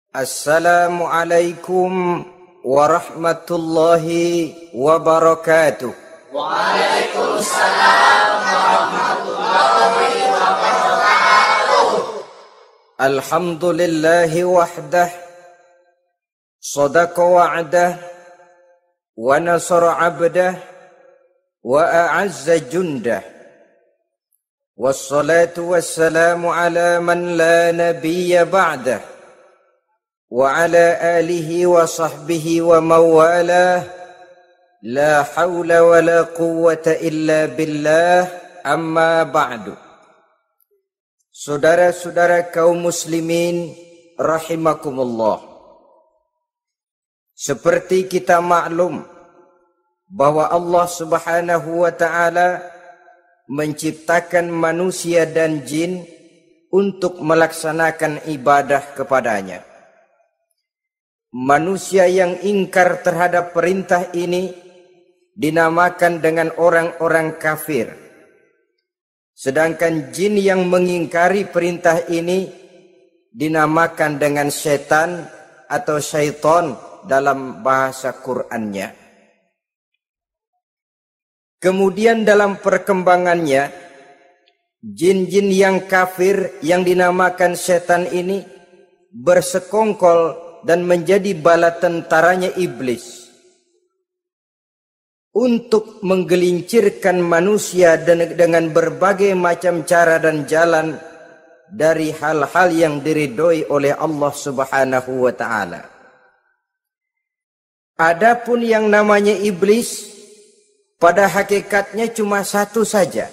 Assalamualaikum warahmatullahi wabarakatuh. Waalaikumsalam warahmatullahi wabarakatuh. Alhamdulillahi wahdah, sadaqa wa'dah, wa nasara abdah, wa a'azza jundah. Wassalatu wassalamu ala man la nabiyya ba'dah, wa ala alihi wa sahbihi wa mawalah. La hawla wa la quwwata illa billah, amma ba'du. Saudara-saudara kaum muslimin rahimakumullah. Seperti kita maklum bahwa Allah Subhanahu wa ta'ala menciptakan manusia dan jin untuk melaksanakan ibadah kepadanya. Manusia yang ingkar terhadap perintah ini dinamakan dengan orang-orang kafir. Sedangkan jin yang mengingkari perintah ini dinamakan dengan setan atau syaitan dalam bahasa Qur'annya. Kemudian dalam perkembangannya, jin-jin yang kafir yang dinamakan setan ini bersekongkol dan menjadi bala tentaranya iblis untuk menggelincirkan manusia dengan berbagai macam cara dan jalan dari hal-hal yang diridhoi oleh Allah Subhanahu wa ta'ala. Adapun yang namanya iblis pada hakikatnya cuma satu saja,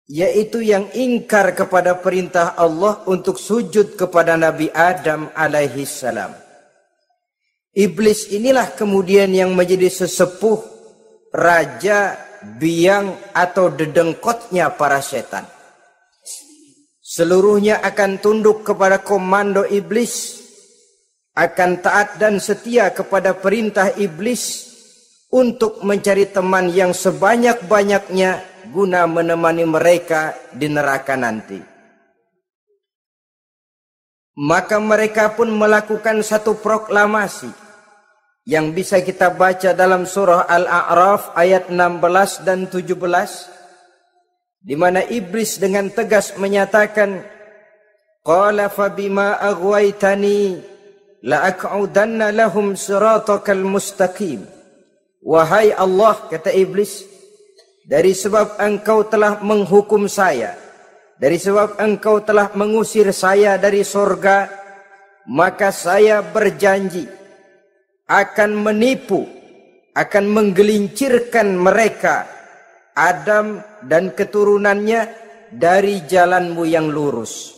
yaitu yang ingkar kepada perintah Allah untuk sujud kepada Nabi Adam alaihi salam. Iblis inilah kemudian yang menjadi sesepuh, raja, biang atau dedengkotnya para setan. Seluruhnya akan tunduk kepada komando iblis, akan taat dan setia kepada perintah iblis untuk mencari teman yang sebanyak-banyaknya guna menemani mereka di neraka nanti. Maka mereka pun melakukan satu proklamasi yang bisa kita baca dalam surah Al-A'raf ayat 16 dan 17, di mana iblis dengan tegas menyatakan, qala fabima aghwaytani la aq'udanna lahum siratakal mustaqim. Wahai Allah, kata iblis, dari sebab engkau telah menghukum saya, dari sebab engkau telah mengusir saya dari sorga, maka saya berjanji akan menipu, akan menggelincirkan mereka, Adam dan keturunannya, dari jalanmu yang lurus.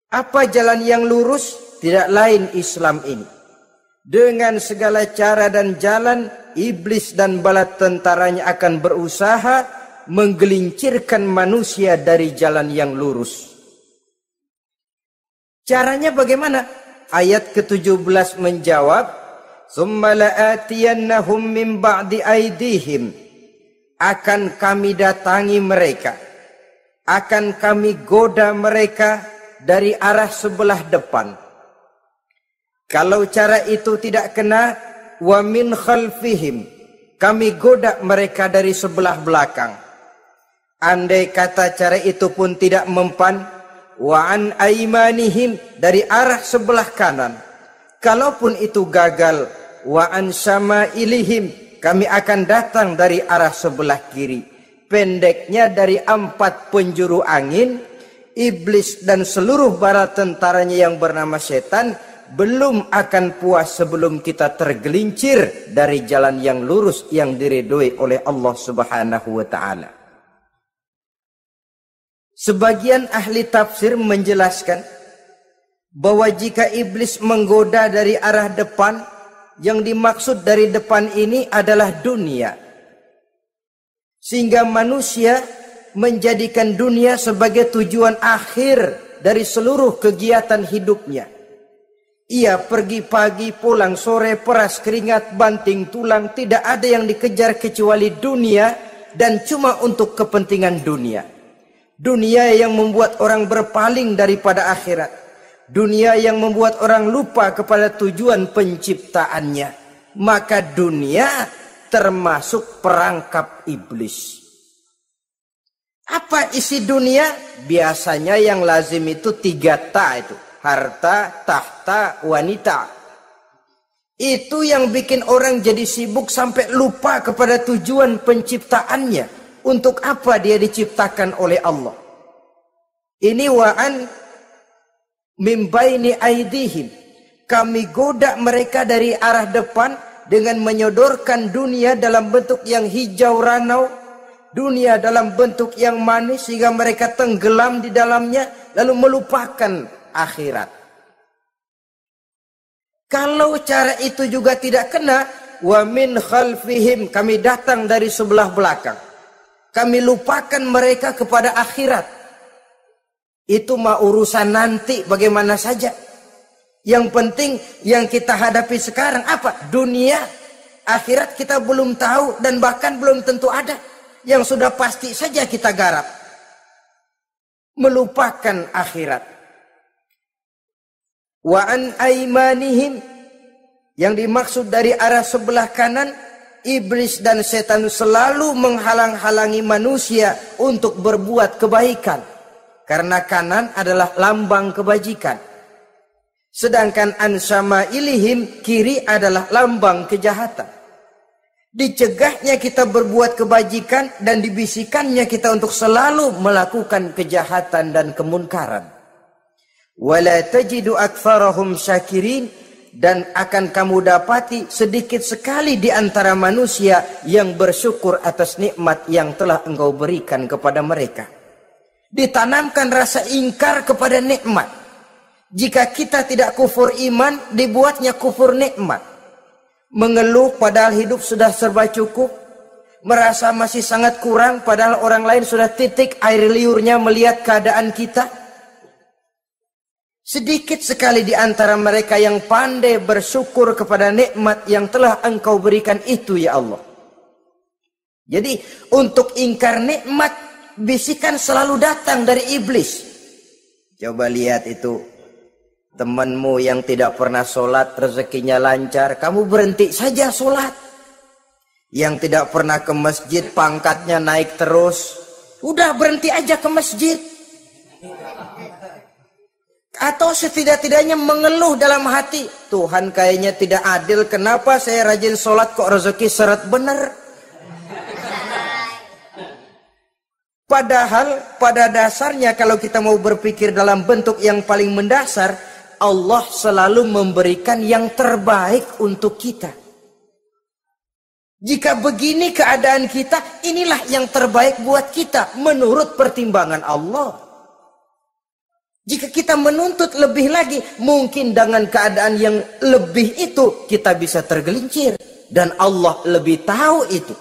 Apa jalan yang lurus? Tidak lain Islam ini. Dengan segala cara dan jalan, iblis dan bala tentaranya akan berusaha menggelincirkan manusia dari jalan yang lurus. Caranya bagaimana? Ayat ke-17 menjawab, "Tsumma la'atiyannahum min ba'di aydihim." Akan kami datangi mereka, akan kami goda mereka dari arah sebelah depan. Kalau cara itu tidak kena, wa min khalfihim, kami goda mereka dari sebelah belakang. Andai kata cara itu pun tidak mempan, wa an aimanihim, dari arah sebelah kanan. Kalaupun itu gagal, wa an syama'ilihim, kami akan datang dari arah sebelah kiri. Pendeknya dari 4 penjuru angin, iblis dan seluruh bala tentaranya yang bernama setan belum akan puas sebelum kita tergelincir dari jalan yang lurus yang diridhoi oleh Allah Subhanahu wa ta'ala. Sebagian ahli tafsir menjelaskan bahwa jika iblis menggoda dari arah depan, yang dimaksud dari depan ini adalah dunia. Sehingga manusia menjadikan dunia sebagai tujuan akhir dari seluruh kegiatan hidupnya. Ia pergi pagi, pulang sore, peras keringat, banting tulang, tidak ada yang dikejar kecuali dunia dan cuma untuk kepentingan dunia. Dunia yang membuat orang berpaling daripada akhirat. dunia yang membuat orang lupa kepada tujuan penciptaannya, maka dunia termasuk perangkap iblis. Apa isi dunia? Biasanya yang lazim itu 3 ta itu. Harta, tahta, wanita. Itu yang bikin orang jadi sibuk sampai lupa kepada tujuan penciptaannya. Untuk apa dia diciptakan oleh Allah? Ini wa'an mimbaini aidihim. Kami goda mereka dari arah depan dengan menyodorkan dunia dalam bentuk yang hijau ranau, dunia dalam bentuk yang manis sehingga mereka tenggelam di dalamnya lalu melupakan akhirat. Kalau cara itu juga tidak kena, wa min khalfihim, kami datang dari sebelah belakang. Kami lupakan mereka kepada akhirat. Itu mah urusan nanti bagaimana saja. Yang penting yang kita hadapi sekarang apa? Dunia. Akhirat kita belum tahu dan bahkan belum tentu ada. Yang sudah pasti saja kita garap. Melupakan akhirat. Wa an aimanihim, yang dimaksud dari arah sebelah kanan, iblis dan setan selalu menghalang-halangi manusia untuk berbuat kebaikan. Karena kanan adalah lambang kebajikan. Sedangkan an syama'ilihim, kiri adalah lambang kejahatan. Dicegahnya kita berbuat kebajikan dan dibisikannya kita untuk selalu melakukan kejahatan dan kemunkaran. Wala tajidu aktsarahum syakirin, dan akan kamu dapati sedikit sekali di antara manusia yang bersyukur atas nikmat yang telah engkau berikan kepada mereka. Ditanamkan rasa ingkar kepada nikmat. Jika kita tidak kufur iman, dibuatnya kufur nikmat. Mengeluh padahal hidup sudah serba cukup, merasa masih sangat kurang padahal orang lain sudah titik air liurnya melihat keadaan kita. Sedikit sekali di antara mereka yang pandai bersyukur kepada nikmat yang telah engkau berikan itu, ya Allah. Jadi untuk ingkar nikmat, bisikan selalu datang dari iblis. Coba lihat itu, temanmu yang tidak pernah sholat, rezekinya lancar, kamu berhenti saja sholat. Yang tidak pernah ke masjid, pangkatnya naik terus, udah berhenti aja ke masjid. Atau setidak-tidaknya mengeluh dalam hati, Tuhan kayaknya tidak adil, kenapa saya rajin sholat kok rezeki seret bener. Padahal pada dasarnya kalau kita mau berpikir dalam bentuk yang paling mendasar, Allah selalu memberikan yang terbaik untuk kita. Jika begini keadaan kita, inilah yang terbaik buat kita menurut pertimbangan Allah. Jika kita menuntut lebih lagi, mungkin dengan keadaan yang lebih itu kita bisa tergelincir. Dan Allah lebih tahu itu.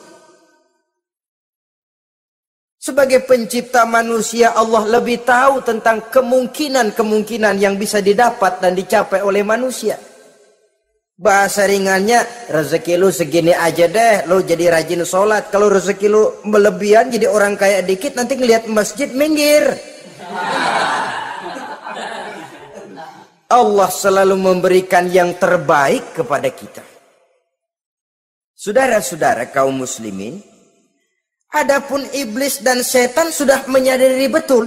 Sebagai pencipta manusia, Allah lebih tahu tentang kemungkinan-kemungkinan yang bisa didapat dan dicapai oleh manusia. Bahasa ringannya, rezeki lu segini aja deh, lu jadi rajin sholat. Kalau rezeki lu melebihan jadi orang kaya dikit, nanti ngelihat masjid minggir. Allah selalu memberikan yang terbaik kepada kita. Saudara-saudara kaum muslimin, adapun iblis dan setan sudah menyadari betul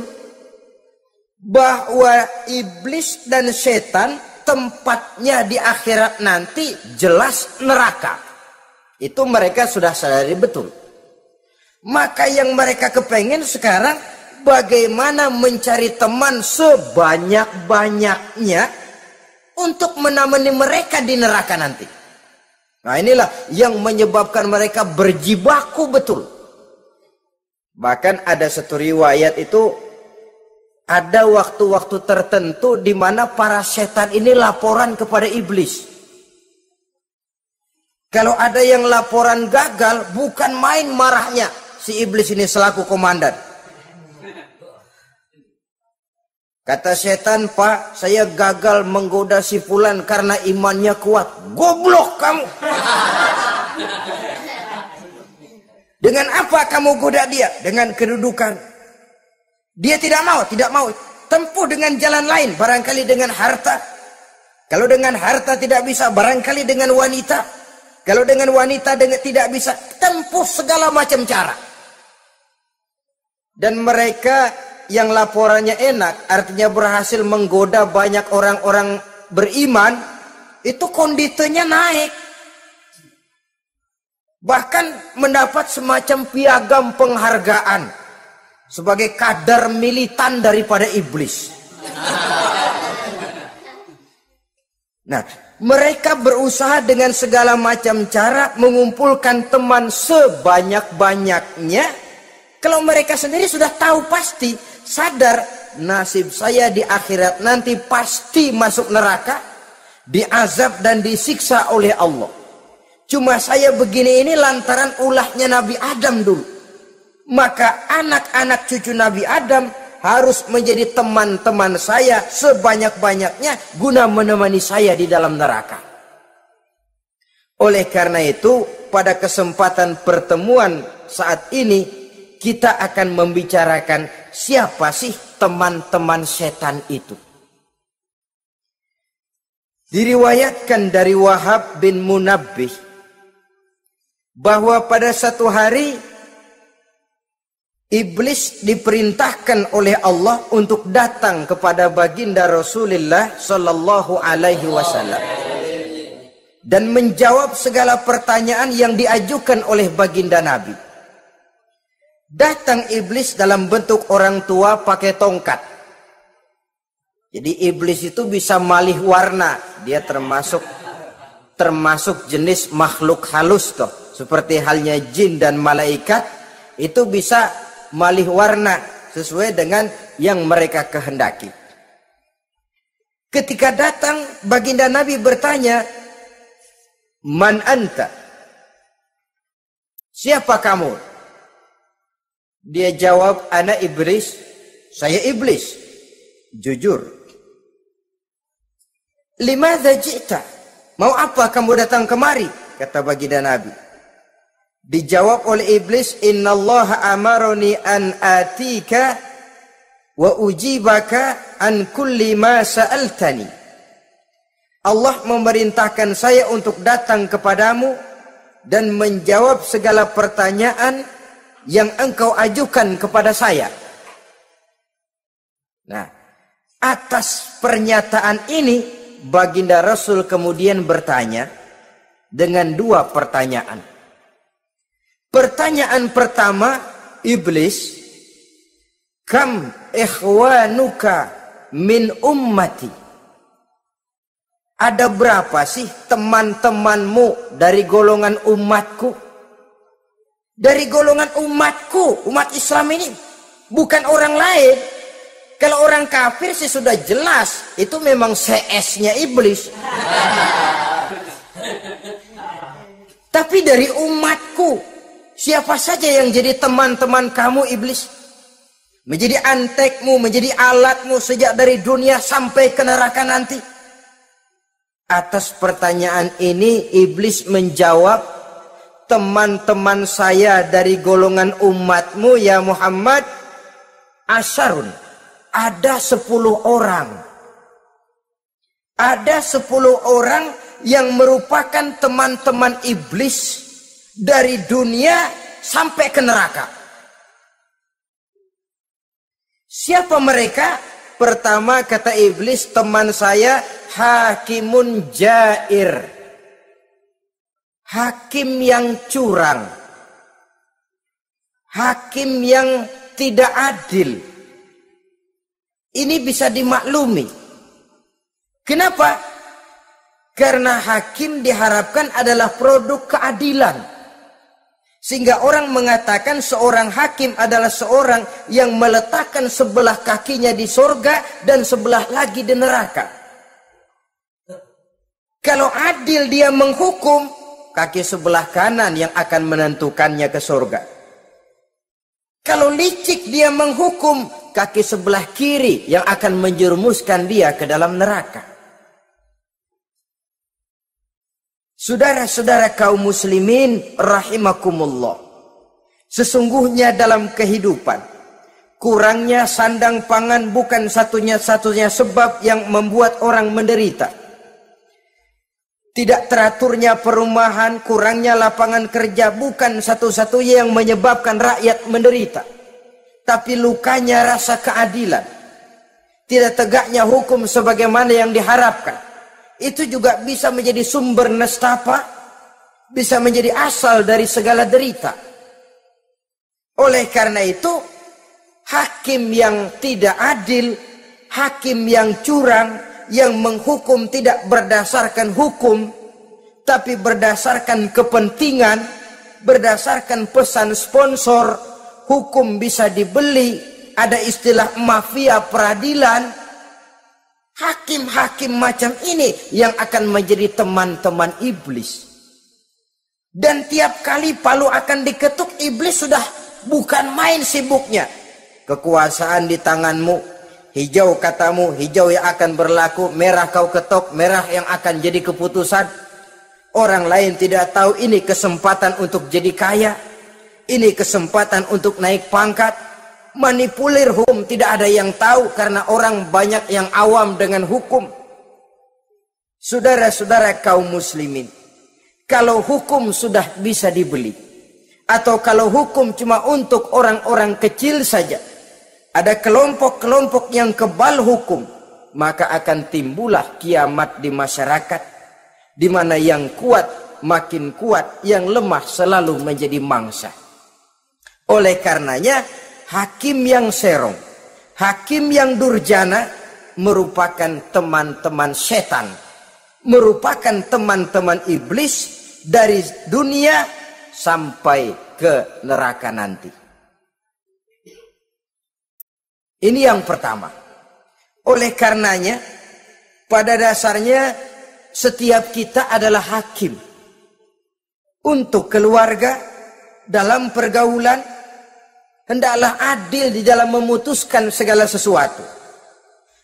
bahwa iblis dan setan tempatnya di akhirat nanti jelas neraka. Itu mereka sudah sadari betul. Maka yang mereka kepengen sekarang, bagaimana mencari teman sebanyak-banyaknya untuk menemani mereka di neraka nanti. Nah inilah yang menyebabkan mereka berjibaku betul. Bahkan ada satu riwayat itu, ada waktu-waktu tertentu di mana para setan ini laporan kepada iblis. Kalau ada yang laporan gagal, bukan main marahnya si iblis ini selaku komandan. Kata setan, Pak, saya gagal menggoda si fulan karena imannya kuat. Goblok kamu. Dengan apa kamu goda dia? Dengan kedudukan. Dia tidak mau, tempuh dengan jalan lain, barangkali dengan harta. Kalau dengan harta tidak bisa, barangkali dengan wanita. Kalau dengan wanita tidak bisa, tempuh segala macam cara. Dan mereka yang laporannya enak, artinya berhasil menggoda banyak orang-orang beriman, itu konditenya naik. Bahkan mendapat semacam piagam penghargaan sebagai kadar militan daripada iblis. Nah, mereka berusaha dengan segala macam cara mengumpulkan teman sebanyak-banyaknya. Kalau mereka sendiri sudah tahu pasti, sadar nasib saya di akhirat nanti pasti masuk neraka, diazab dan disiksa oleh Allah. Cuma saya begini ini lantaran ulahnya Nabi Adam dulu. Maka anak-anak cucu Nabi Adam harus menjadi teman-teman saya sebanyak-banyaknya guna menemani saya di dalam neraka. Oleh karena itu, pada kesempatan pertemuan saat ini kita akan membicarakan siapa sih teman-teman setan itu. Diriwayatkan dari Wahab bin Munabbih bahwa pada satu hari iblis diperintahkan oleh Allah untuk datang kepada baginda Rasulullah sallallahu alaihi wasallam dan menjawab segala pertanyaan yang diajukan oleh baginda Nabi. Datang iblis dalam bentuk orang tua pakai tongkat. Jadi iblis itu bisa malih warna. Dia termasuk jenis makhluk halus toh. Seperti halnya jin dan malaikat, itu bisa malih warna sesuai dengan yang mereka kehendaki. Ketika datang, baginda Nabi bertanya, "Man anta?" Siapa kamu? Dia jawab, "Ana iblis." Saya iblis. Jujur. "Limadza ji'ta?" Mau apa kamu datang kemari? Kata baginda Nabi. Dijawab oleh iblis, "Innallaha amaroni an atika wa ujibaka an kulli ma sa'altani." Allah memerintahkan saya untuk datang kepadamu dan menjawab segala pertanyaan yang engkau ajukan kepada saya. Nah, atas pernyataan ini baginda Rasul kemudian bertanya dengan dua pertanyaan. Pertanyaan pertama, iblis, "Kam ikhwanuka min ummati?" Ada berapa sih teman-temanmu dari golongan umatku? Dari golongan umatku, umat Islam ini, bukan orang lain. Kalau orang kafir sih sudah jelas, itu memang CS-nya iblis. Tapi dari umatku, siapa saja yang jadi teman-teman kamu iblis? Menjadi antekmu, menjadi alatmu sejak dari dunia sampai ke neraka nanti. Atas pertanyaan ini iblis menjawab, "Teman-teman saya dari golongan umatmu ya Muhammad, asyarun, ada 10 orang. Ada 10 orang yang merupakan teman-teman iblis dari dunia sampai ke neraka." Siapa mereka? Pertama kata iblis, teman saya hakimun jair. Hakim yang curang. Hakim yang tidak adil. Ini bisa dimaklumi. Kenapa? Karena hakim diharapkan adalah produk keadilan. Sehingga orang mengatakan seorang hakim adalah seorang yang meletakkan sebelah kakinya di sorga dan sebelah lagi di neraka. Kalau adil dia menghukum, kaki sebelah kanan yang akan menentukannya ke sorga. Kalau licik dia menghukum, kaki sebelah kiri yang akan menjerumuskan dia ke dalam neraka. Saudara-saudara kaum muslimin rahimakumullah. Sesungguhnya dalam kehidupan, Kurangnya sandang pangan bukan satunya sebab yang membuat orang menderita. Tidak teraturnya perumahan, kurangnya lapangan kerja bukan satu-satunya yang menyebabkan rakyat menderita. Tapi lukanya rasa keadilan. Tidak tegaknya hukum sebagaimana yang diharapkan. Itu juga bisa menjadi sumber nestapa, bisa menjadi asal dari segala derita. Oleh karena itu, hakim yang tidak adil, hakim yang curang, yang menghukum tidak berdasarkan hukum, tapi berdasarkan kepentingan, berdasarkan pesan sponsor, hukum bisa dibeli, ada istilah mafia peradilan. Hakim-hakim macam ini yang akan menjadi teman-teman iblis. Dan tiap kali palu akan diketuk, iblis sudah bukan main sibuknya. Kekuasaan di tanganmu. Hijau katamu, hijau yang akan berlaku, merah kau ketok, merah yang akan jadi keputusan. Orang lain tidak tahu ini kesempatan untuk jadi kaya. Ini kesempatan untuk naik pangkat. Manipulir hukum tidak ada yang tahu karena orang banyak yang awam dengan hukum. Saudara-saudara kaum muslimin, kalau hukum sudah bisa dibeli, atau kalau hukum cuma untuk orang-orang kecil saja, ada kelompok-kelompok yang kebal hukum, maka akan timbullah kiamat di masyarakat, di mana yang kuat makin kuat, yang lemah selalu menjadi mangsa. Oleh karenanya, hakim yang serong, hakim yang durjana merupakan teman-teman setan, merupakan teman-teman iblis dari dunia sampai ke neraka nanti. Ini yang pertama. Oleh karenanya, pada dasarnya setiap kita adalah hakim. Untuk keluarga, dalam pergaulan, hendaklah adil di dalam memutuskan segala sesuatu.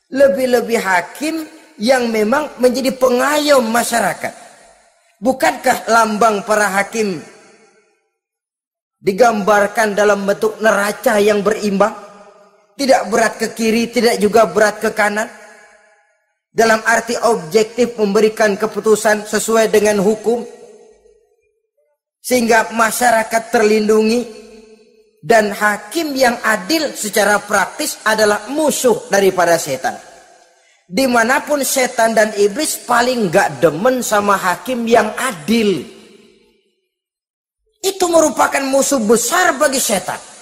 Lebih-lebih hakim yang memang menjadi pengayom masyarakat. Bukankah lambang para hakim digambarkan dalam bentuk neraca yang berimbang? Tidak berat ke kiri, tidak juga berat ke kanan. Dalam arti objektif memberikan keputusan sesuai dengan hukum. Sehingga masyarakat terlindungi. Dan hakim yang adil secara praktis adalah musuh daripada setan. Dimanapun setan dan iblis paling gak demen sama hakim yang adil. Itu merupakan musuh besar bagi setan.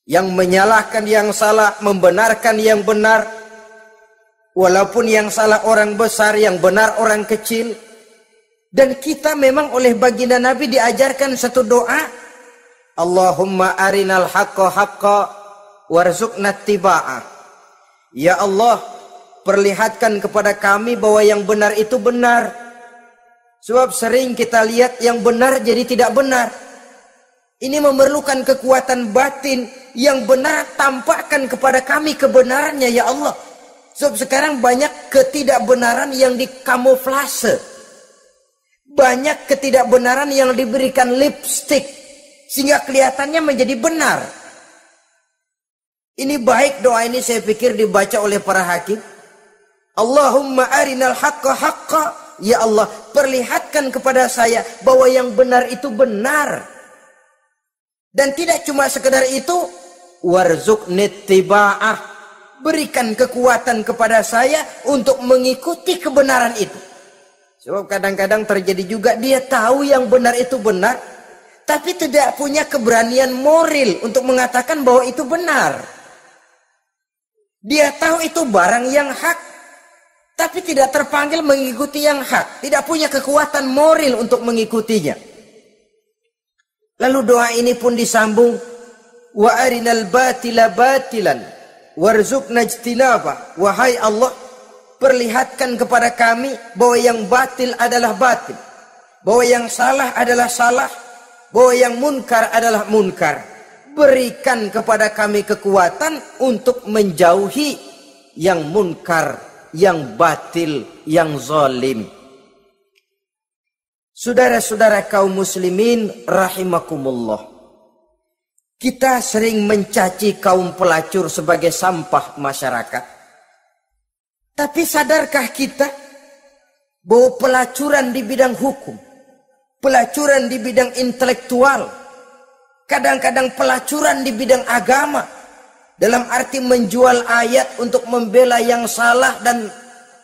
Yang menyalahkan yang salah, membenarkan yang benar. Walaupun yang salah orang besar, yang benar orang kecil. Dan kita memang oleh baginda Nabi diajarkan satu doa. Allahumma arinal haqqa haqqa warzuqna ittiba'ah. Ya Allah, perlihatkan kepada kami bahwa yang benar itu benar. Sebab sering kita lihat yang benar jadi tidak benar. Ini memerlukan kekuatan batin. Yang benar tampakkan kepada kami kebenarannya ya Allah. Sebab sekarang banyak ketidakbenaran yang dikamuflase. Banyak ketidakbenaran yang diberikan lipstick. Sehingga kelihatannya menjadi benar. Ini baik doa ini saya pikir dibaca oleh para hakim. Allahumma arinal haqqa haqqa. Ya Allah, perlihatkan kepada saya bahwa yang benar itu benar. Dan tidak cuma sekedar itu, warzuqni ittiba'ah, berikan kekuatan kepada saya untuk mengikuti kebenaran itu. Sebab kadang-kadang terjadi juga dia tahu yang benar itu benar, tapi tidak punya keberanian moral untuk mengatakan bahwa itu benar. Dia tahu itu barang yang hak, tapi tidak terpanggil mengikuti yang hak, tidak punya kekuatan moral untuk mengikutinya. Lalu doa ini pun disambung, wa arinal batila batilan warzuqna ijtinaba. Wahai Allah, perlihatkan kepada kami bahwa yang batil adalah batil, bahwa yang salah adalah salah, bahwa yang munkar adalah munkar. Berikan kepada kami kekuatan untuk menjauhi yang munkar, yang batil, yang zalim. Saudara-saudara kaum muslimin rahimakumullah. Kita sering mencaci kaum pelacur sebagai sampah masyarakat. Tapi sadarkah kita bahwa pelacuran di bidang hukum, pelacuran di bidang intelektual, kadang-kadang pelacuran di bidang agama, dalam arti menjual ayat untuk membela yang salah dan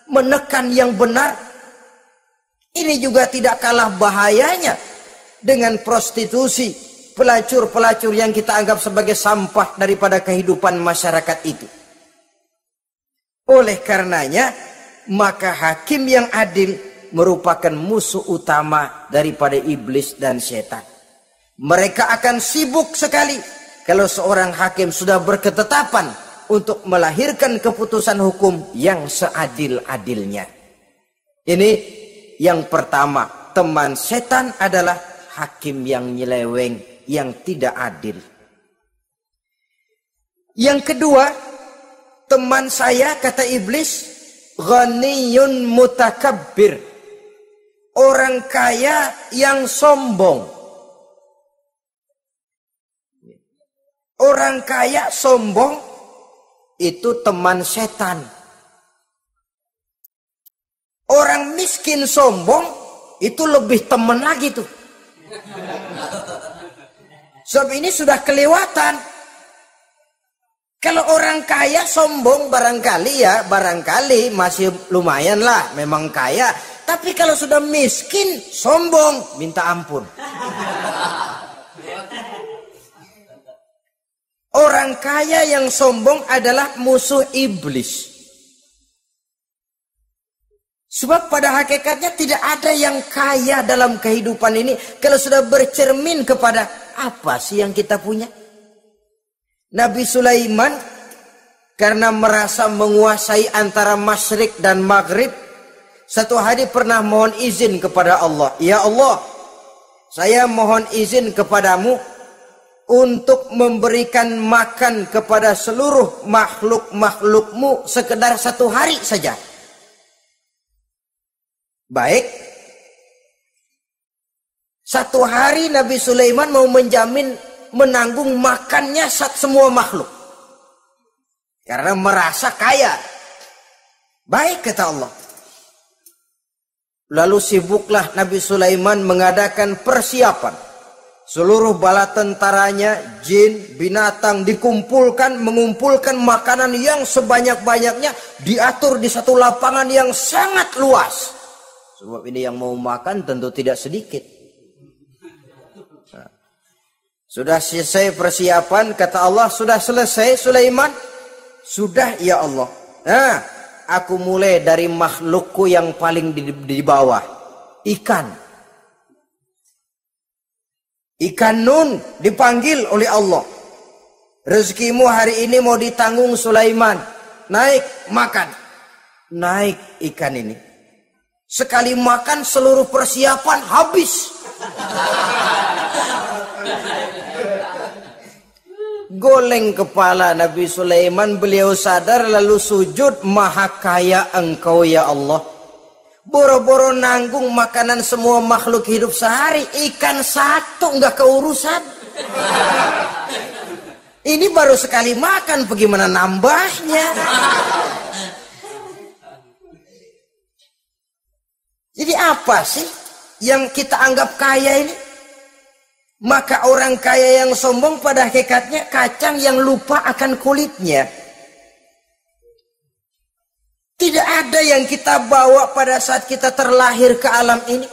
menekan yang benar, ini juga tidak kalah bahayanya dengan prostitusi, pelacur-pelacur yang kita anggap sebagai sampah daripada kehidupan masyarakat itu. Oleh karenanya, maka hakim yang adil merupakan musuh utama daripada iblis dan setan. Mereka akan sibuk sekali kalau seorang hakim sudah berketetapan untuk melahirkan keputusan hukum yang seadil-adilnya. Ini yang pertama, teman setan adalah hakim yang nyeleweng, yang tidak adil. Yang kedua, teman saya, kata iblis, ghaniyun mutakabbir, orang kaya yang sombong. Orang kaya sombong itu teman setan. Orang miskin sombong itu lebih teman lagi tuh. Sebab ini sudah kelewatan. Kalau orang kaya sombong barangkali masih lumayan lah, memang kaya. Tapi kalau sudah miskin sombong, minta ampun. Orang kaya yang sombong adalah musuh iblis. Sebab pada hakikatnya tidak ada yang kaya dalam kehidupan ini kalau sudah bercermin kepada apa sih yang kita punya. Nabi Sulaiman karena merasa menguasai antara masyrik dan maghrib, satu hari pernah mohon izin kepada Allah. Ya Allah, saya mohon izin kepadamu untuk memberikan makan kepada seluruh makhluk-makhlukmu sekedar satu hari saja. Baik, satu hari Nabi Sulaiman mau menjamin menanggung makannya semua makhluk karena merasa kaya. Baik, kata Allah. Lalu sibuklah Nabi Sulaiman mengadakan persiapan. Seluruh bala tentaranya, jin, binatang dikumpulkan, mengumpulkan makanan yang sebanyak-banyaknya, diatur di satu lapangan yang sangat luas. Sebab ini yang mau makan tentu tidak sedikit. Nah, sudah selesai persiapan, kata Allah, sudah selesai Sulaiman? Sudah, ya Allah. Nah, aku mulai dari makhlukku yang paling di bawah, ikan. Ikan nun dipanggil oleh Allah. Rezekimu hari ini mau ditanggung Sulaiman. Naik, makan. Naik ikan ini. Sekali makan seluruh persiapan habis. Goleng kepala Nabi Sulaiman, beliau sadar lalu sujud, maha kaya engkau ya Allah. Boro-boro nanggung makanan semua makhluk hidup sehari, ikan satu nggak keurusan. Ini baru sekali makan, bagaimana nambahnya? Jadi apa sih yang kita anggap kaya ini? Maka orang kaya yang sombong pada hakikatnya kacang yang lupa akan kulitnya. Tidak ada yang kita bawa pada saat kita terlahir ke alam ini.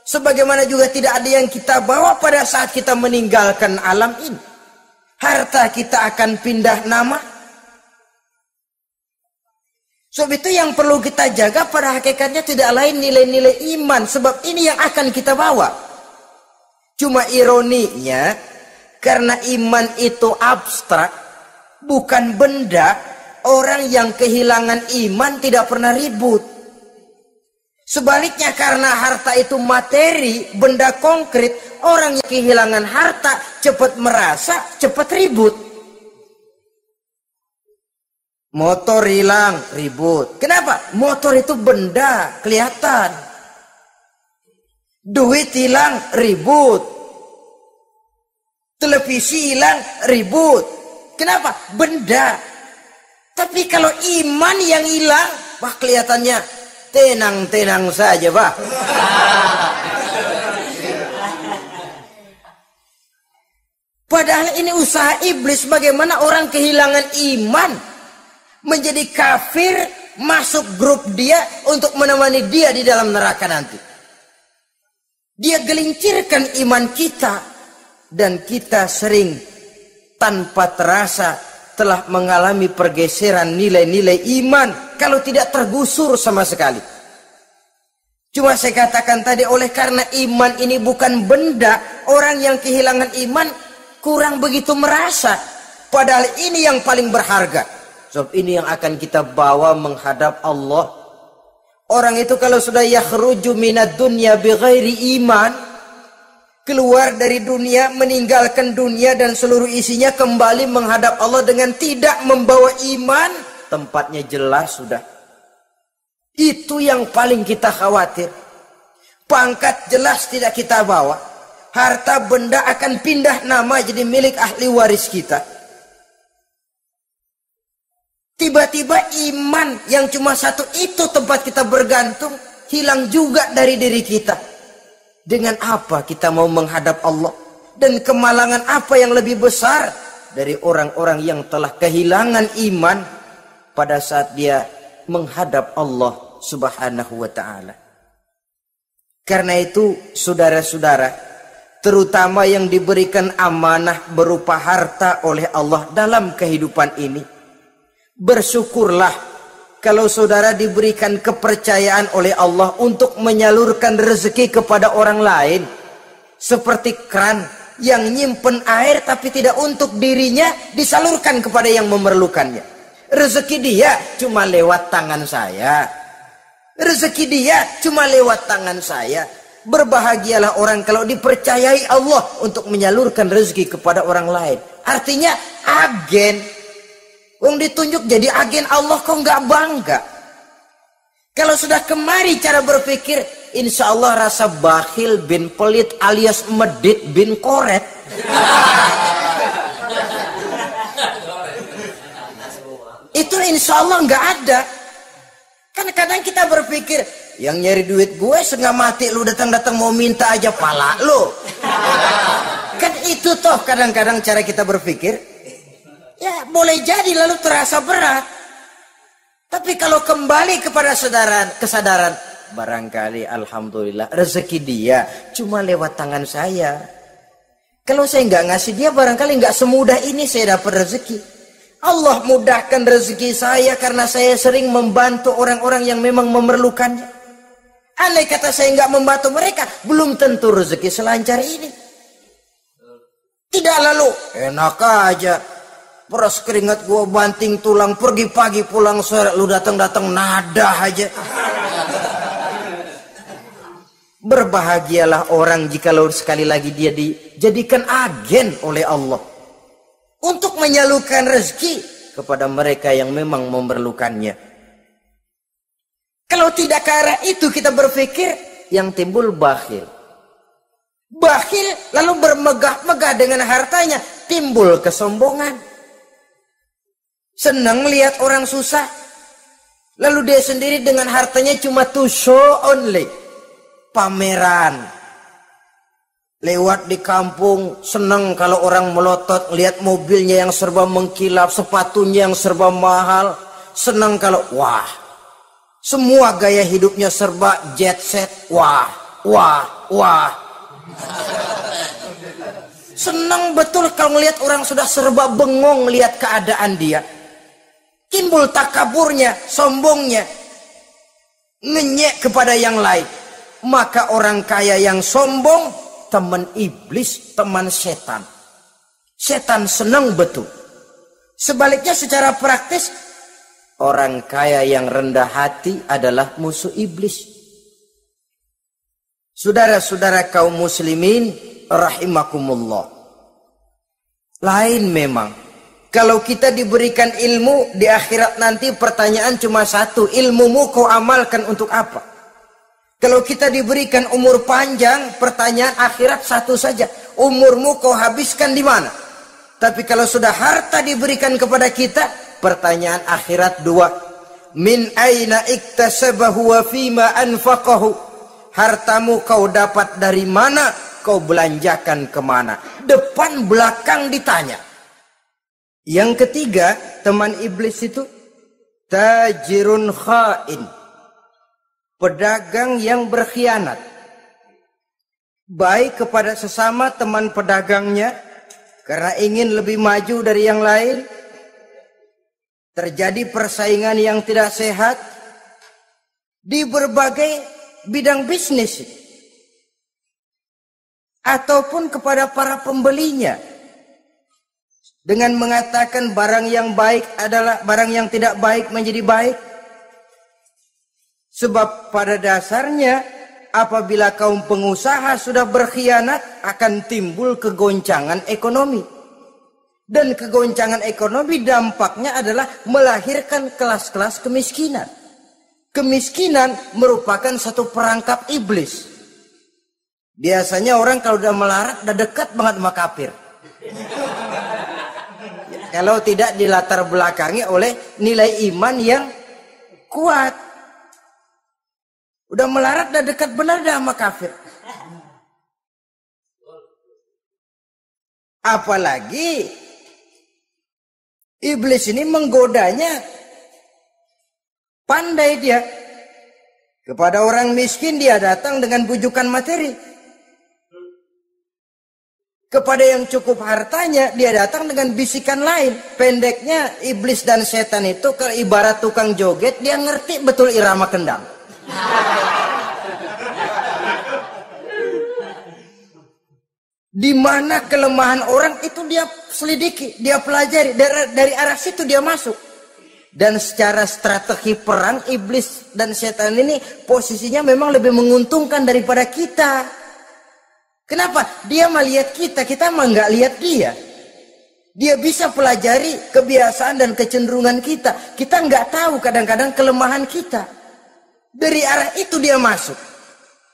Sebagaimana juga tidak ada yang kita bawa pada saat kita meninggalkan alam ini. Harta kita akan pindah nama. Sebab itu yang perlu kita jaga pada hakikatnya tidak lain nilai-nilai iman. Sebab ini yang akan kita bawa. Cuma ironinya, karena iman itu abstrak, bukan benda, orang yang kehilangan iman tidak pernah ribut. Sebaliknya karena harta itu materi, benda konkret, orang yang kehilangan harta cepat merasa, cepat ribut. Motor hilang, ribut. Kenapa? Motor itu benda, kelihatan. Duit hilang, ribut. Televisi hilang, ribut. Kenapa? Benda. Tapi kalau iman yang hilang, wah kelihatannya tenang-tenang saja, Pak. Padahal ini usaha iblis bagaimana orang kehilangan iman, menjadi kafir, masuk grup dia untuk menemani dia di dalam neraka nanti. Dia gelincirkan iman kita, dan kita sering tanpa terasa telah mengalami pergeseran nilai-nilai iman kalau tidak tergusur sama sekali. Cuma saya katakan tadi, oleh karena iman ini bukan benda, orang yang kehilangan iman kurang begitu merasa. Padahal ini yang paling berharga. Sebab ini yang akan kita bawa menghadap Allah. Orang itu kalau sudah yakhruju minad dunya bighairi iman, keluar dari dunia, meninggalkan dunia dan seluruh isinya, kembali menghadap Allah dengan tidak membawa iman, tempatnya jelas sudah. Itu yang paling kita khawatir. Pangkat jelas tidak kita bawa. Harta benda akan pindah nama jadi milik ahli waris kita. Tiba-tiba iman yang cuma satu itu tempat kita bergantung hilang juga dari diri kita. Dengan apa kita mau menghadap Allah? Dan kemalangan apa yang lebih besar dari orang-orang yang telah kehilangan iman pada saat dia menghadap Allah Subhanahu wa ta'ala. Karena itu saudara-saudara, terutama yang diberikan amanah berupa harta oleh Allah dalam kehidupan ini, bersyukurlah kalau saudara diberikan kepercayaan oleh Allah untuk menyalurkan rezeki kepada orang lain. Seperti keran yang nyimpen air tapi tidak untuk dirinya, disalurkan kepada yang memerlukannya. Rezeki dia cuma lewat tangan saya. Rezeki dia cuma lewat tangan saya. Berbahagialah orang kalau dipercayai Allah untuk menyalurkan rezeki kepada orang lain. Artinya agen. Wong ditunjuk jadi agen Allah, kok nggak bangga? Kalau sudah kemari cara berpikir, insya Allah rasa bakhil bin pelit alias medit bin koret. Itu insya Allah nggak ada. Kan kadang kita berpikir, yang nyari duit gue setengah mati, lu datang-datang mau minta aja pala lu. Kan itu toh kadang-kadang cara kita berpikir. Ya boleh jadi lalu terasa berat. Tapi kalau kembali kepada kesadaran, barangkali alhamdulillah rezeki dia cuma lewat tangan saya. Kalau saya nggak ngasih dia, barangkali nggak semudah ini saya dapat rezeki. Allah mudahkan rezeki saya karena saya sering membantu orang-orang yang memang memerlukannya. Andai kata saya nggak membantu mereka, belum tentu rezeki selancar ini. Tidak lalu enak aja, peras keringat gua banting tulang, pergi pagi pulang sore, lu datang-datang nada aja. Berbahagialah orang jikalau sekali lagi dia dijadikan agen oleh Allah untuk menyalurkan rezeki kepada mereka yang memang memerlukannya. Kalau tidak ke arah itu kita berpikir, yang timbul bakhil. Bakhil lalu bermegah-megah dengan hartanya, timbul kesombongan. Senang lihat orang susah, lalu dia sendiri dengan hartanya cuma to show only. Pameran. Lewat di kampung, senang kalau orang melotot, lihat mobilnya yang serba mengkilap, sepatunya yang serba mahal. Senang kalau, wah, semua gaya hidupnya serba jet set, wah, wah, wah. Senang betul kalau melihat orang sudah serba bengong lihat keadaan dia. Timbul takaburnya, sombongnya, ngenyek kepada yang lain. Maka orang kaya yang sombong, teman iblis, teman setan. Setan senang betul. Sebaliknya secara praktis, orang kaya yang rendah hati adalah musuh iblis. Saudara-saudara kaum muslimin rahimakumullah. Lain memang. Kalau kita diberikan ilmu di akhirat nanti, pertanyaan cuma satu, ilmumu kau amalkan untuk apa? Kalau kita diberikan umur panjang, pertanyaan akhirat satu saja. umurmu kau habiskan di mana? Tapi kalau sudah harta diberikan kepada kita, pertanyaan akhirat dua. Min aina iktasabahu wa fima anfaqahu. Hartamu kau dapat dari mana, kau belanjakan kemana? Depan belakang ditanya. Yang ketiga, teman iblis itu tajirun khain. Pedagang yang berkhianat. Baik kepada sesama teman pedagangnya, karena ingin lebih maju dari yang lain. Terjadi persaingan yang tidak sehat di berbagai bidang bisnis. Ataupun kepada para pembelinya. Dengan mengatakan barang yang baik adalah barang yang tidak baik menjadi baik. Sebab pada dasarnya apabila kaum pengusaha sudah berkhianat akan timbul kegoncangan ekonomi. Dan kegoncangan ekonomi dampaknya adalah melahirkan kelas-kelas kemiskinan. Kemiskinan merupakan satu perangkap iblis. Biasanya orang kalau udah melarat udah dekat banget sama kafir. Kalau tidak dilatar belakangi oleh nilai iman yang kuat. Udah melarat udah dekat benar dah sama kafir. Apalagi iblis ini menggodanya. Pandai dia. Kepada orang miskin dia datang dengan bujukan materi. Kepada yang cukup hartanya dia datang dengan bisikan lain. Pendeknya iblis dan setan itu ibarat tukang joget, dia ngerti betul irama kendang. Di mana kelemahan orang itu dia selidiki, dia pelajari, dari arah situ dia masuk. Dan secara strategi perang iblis dan setan ini posisinya memang lebih menguntungkan daripada kita. Kenapa? Dia melihat kita, kita mah nggak lihat dia. Dia bisa pelajari kebiasaan dan kecenderungan kita. Kita nggak tahu kadang-kadang kelemahan kita. Dari arah itu dia masuk.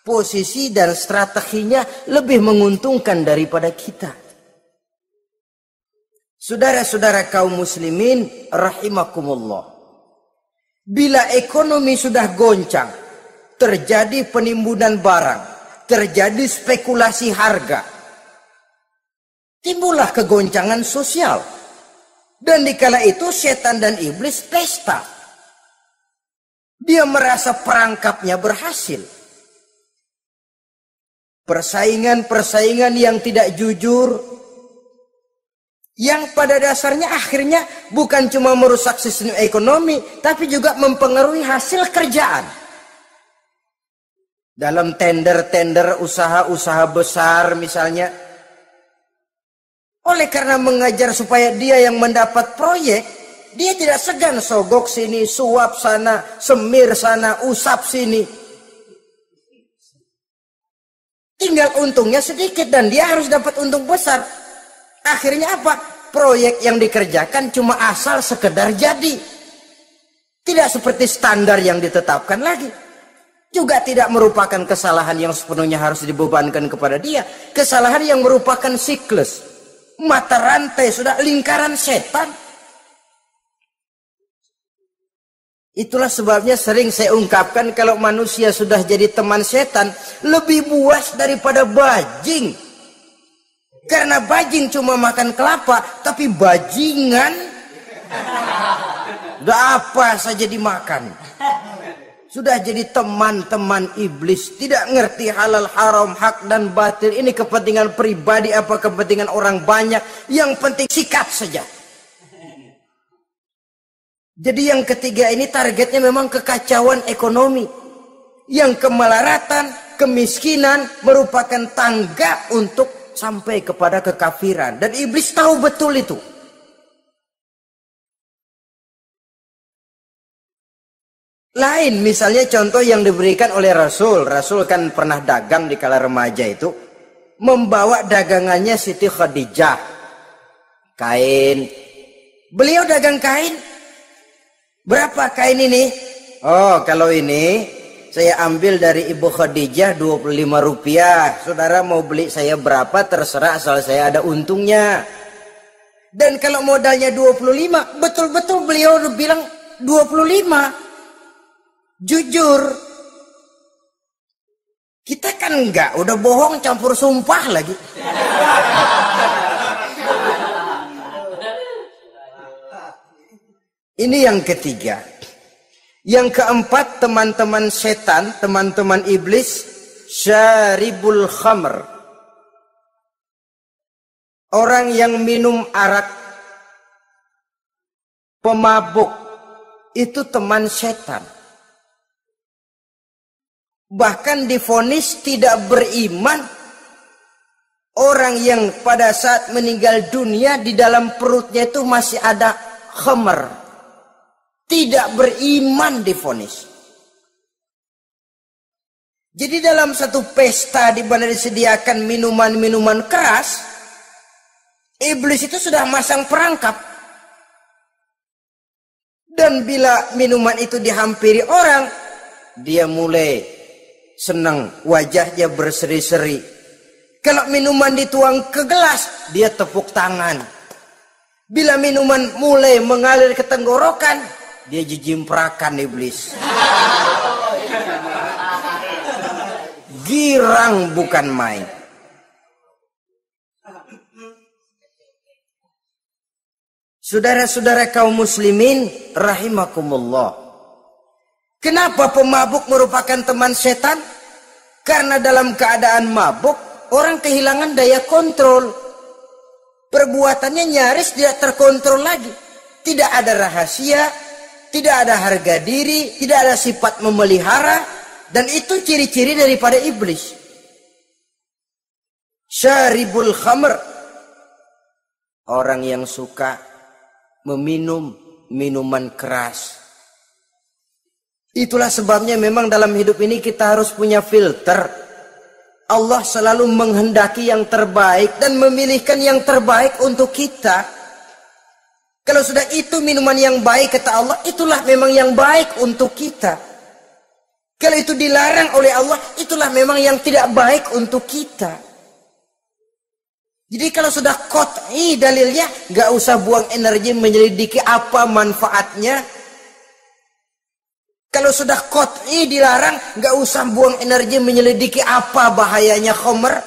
Posisi dan strateginya lebih menguntungkan daripada kita. Saudara-saudara kaum muslimin rahimakumullah. Bila ekonomi sudah goncang, terjadi penimbunan barang, terjadi spekulasi harga, timbullah kegoncangan sosial. Dan dikala itu setan dan iblis pesta. Dia merasa perangkapnya berhasil. Persaingan-persaingan yang tidak jujur, yang pada dasarnya akhirnya bukan cuma merusak sistem ekonomi, tapi juga mempengaruhi hasil kerjaan. Dalam tender-tender usaha-usaha besar misalnya, oleh karena mengajar supaya dia yang mendapat proyek, dia tidak segan sogok sini, suap sana, semir sana, usap sini. Tinggal untungnya sedikit dan dia harus dapat untung besar. Akhirnya apa? Proyek yang dikerjakan cuma asal sekedar jadi. Tidak seperti standar yang ditetapkan lagi. Juga tidak merupakan kesalahan yang sepenuhnya harus dibebankan kepada dia. Kesalahan yang merupakan siklus. Mata rantai, sudah lingkaran setan. Itulah sebabnya sering saya ungkapkan kalau manusia sudah jadi teman setan, lebih buas daripada bajing. Karena bajing cuma makan kelapa, tapi bajingan udah apa saja dimakan. Sudah jadi teman-teman iblis, tidak ngerti halal haram, hak dan batil. Ini kepentingan pribadi apa kepentingan orang banyak, yang penting sikat saja. Jadi yang ketiga ini targetnya memang kekacauan ekonomi. Yang kemelaratan, kemiskinan merupakan tangga untuk sampai kepada kekafiran. Dan iblis tahu betul itu. Lain misalnya contoh yang diberikan oleh Rasul. Rasul kan pernah dagang di kala remaja itu. Membawa dagangannya Siti Khadijah. Kain. Beliau dagang kain. Berapa kain ini? Oh, kalau ini saya ambil dari Ibu Khadijah 25 rupiah. Saudara mau beli saya berapa terserah, asal saya ada untungnya. Dan kalau modalnya 25, betul-betul beliau bilang 25. Jujur. Kita kan enggak, udah bohong campur sumpah lagi. Ini yang ketiga. Yang keempat, teman-teman setan, teman-teman iblis, syaribul khamr. Orang yang minum arak, pemabuk, itu teman setan. Bahkan divonis tidak beriman. Orang yang pada saat meninggal dunia di dalam perutnya itu masih ada khamr. Tidak beriman divonis. Jadi dalam satu pesta di mana disediakan minuman-minuman keras, iblis itu sudah masang perangkap. Dan bila minuman itu dihampiri orang, dia mulai senang, wajahnya berseri-seri. Kalau minuman dituang ke gelas, dia tepuk tangan. Bila minuman mulai mengalir ke tenggorokan, dia jijimprakan iblis. Girang bukan main. Saudara-saudara kaum muslimin rahimakumullah. Kenapa pemabuk merupakan teman setan? Karena dalam keadaan mabuk, orang kehilangan daya kontrol. Perbuatannya nyaris tidak terkontrol lagi. Tidak ada rahasia, tidak ada harga diri, tidak ada sifat memelihara, dan itu ciri-ciri daripada iblis. Syaribul khamr, orang yang suka meminum minuman keras. Itulah sebabnya memang dalam hidup ini kita harus punya filter. Allah selalu menghendaki yang terbaik dan memilihkan yang terbaik untuk kita. Kalau sudah itu minuman yang baik kata Allah, itulah memang yang baik untuk kita. Kalau itu dilarang oleh Allah, itulah memang yang tidak baik untuk kita. Jadi kalau sudah qat'i dalilnya, nggak usah buang energi menyelidiki apa manfaatnya. Kalau sudah qat'i dilarang, nggak usah buang energi menyelidiki apa bahayanya khamr.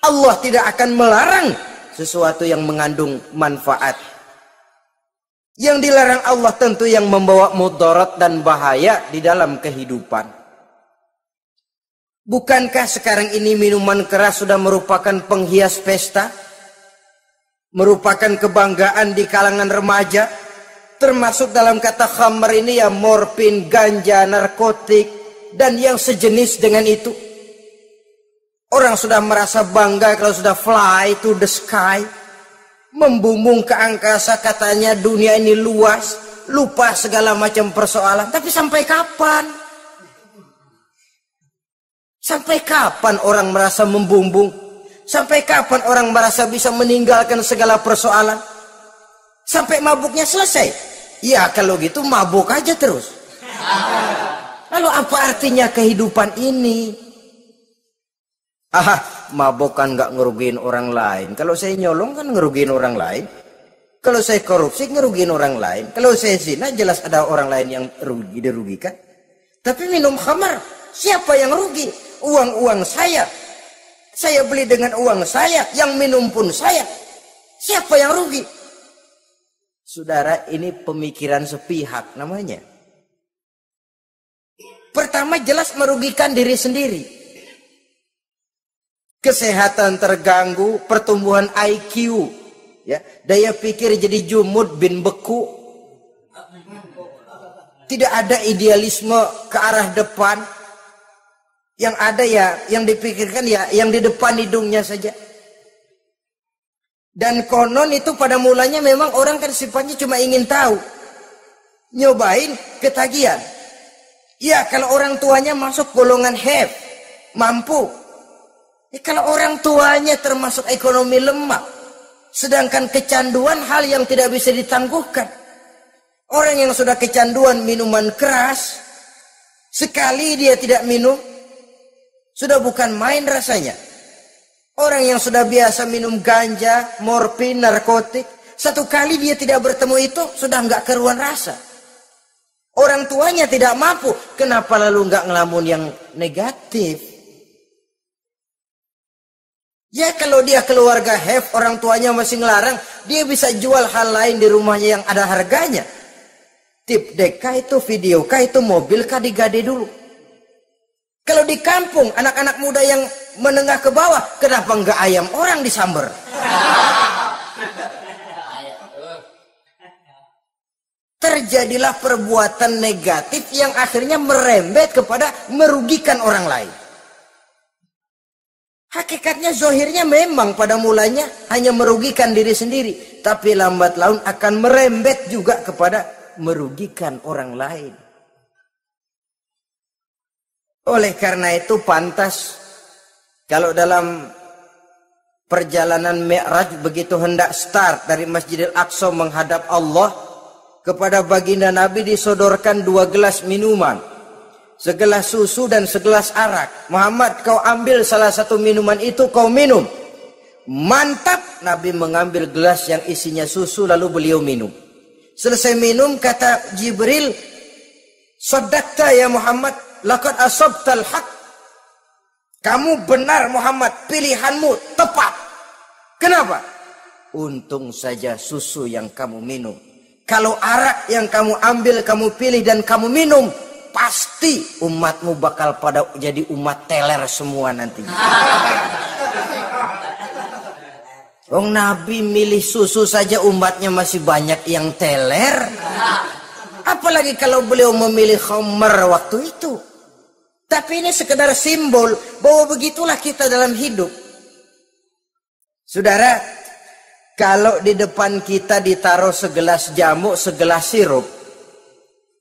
Allah tidak akan melarang sesuatu yang mengandung manfaat. Yang dilarang Allah tentu yang membawa mudarat dan bahaya di dalam kehidupan. Bukankah sekarang ini minuman keras sudah merupakan penghias pesta? Merupakan kebanggaan di kalangan remaja? Termasuk dalam kata khamr ini ya morfin, ganja, narkotik, dan yang sejenis dengan itu. Orang sudah merasa bangga kalau sudah fly to the sky. Membumbung ke angkasa, katanya dunia ini luas, lupa segala macam persoalan. Tapi sampai kapan? Sampai kapan orang merasa membumbung? Sampai kapan orang merasa bisa meninggalkan segala persoalan? Sampai mabuknya selesai? Ya kalau gitu mabuk aja terus. Lalu apa artinya kehidupan ini? Mabuk kan nggak ngerugiin orang lain. Kalau saya nyolong kan ngerugiin orang lain. Kalau saya korupsi ngerugiin orang lain. Kalau saya zina jelas ada orang lain yang dirugikan. Tapi minum khamar, siapa yang rugi? Uang-uang saya. Saya beli dengan uang saya. Yang minum pun saya. Siapa yang rugi? Saudara, ini pemikiran sepihak namanya. Pertama jelas merugikan diri sendiri. Kesehatan terganggu, pertumbuhan IQ, ya, daya pikir jadi jumud bin beku. Tidak ada idealisme ke arah depan. Yang ada ya, yang dipikirkan ya, yang di depan hidungnya saja. Dan konon itu pada mulanya memang orang kan sifatnya cuma ingin tahu. Nyobain ketagihan. Ya kalau orang tuanya masuk golongan have, mampu. Kalau orang tuanya termasuk ekonomi lemah, sedangkan kecanduan hal yang tidak bisa ditangguhkan. Orang yang sudah kecanduan minuman keras, Sekali dia tidak minum, sudah bukan main rasanya. Orang yang sudah biasa minum ganja, morfin, narkotik, satu kali dia tidak bertemu itu, sudah nggak keruan rasa. Orang tuanya tidak mampu, kenapa lalu nggak ngelamun yang negatif? Ya kalau dia keluarga have, orang tuanya masih ngelarang, dia bisa jual hal lain di rumahnya yang ada harganya. Tip deka itu, video kah itu, mobil kah digade dulu. Kalau di kampung, anak-anak muda yang menengah ke bawah, kenapa nggak ayam orang disamber? Terjadilah perbuatan negatif yang akhirnya merembet kepada merugikan orang lain. Hakikatnya zohirnya memang pada mulanya hanya merugikan diri sendiri. Tapi lambat laun akan merembet juga kepada merugikan orang lain. Oleh karena itu pantas kalau dalam perjalanan Mi'raj begitu hendak start dari Masjidil Aqsa menghadap Allah, kepada baginda Nabi disodorkan 2 gelas minuman, segelas susu dan segelas arak. Muhammad, kau ambil salah satu minuman itu, kau minum. Mantap. Nabi mengambil gelas yang isinya susu lalu beliau minum. Selesai minum kata Jibril, "Shaddaqta ya Muhammad, laqad asabtal haq." Kamu benar Muhammad, pilihanmu tepat. Kenapa? Untung saja susu yang kamu minum. Kalau arak yang kamu ambil, kamu pilih dan kamu minum, pasti umatmu bakal pada jadi umat teler semua nanti. Nabi milih susu saja umatnya masih banyak yang teler. Apalagi kalau beliau memilih khamr waktu itu. Tapi ini sekedar simbol bahwa begitulah kita dalam hidup. Saudara, kalau di depan kita ditaruh segelas jamu, segelas sirup,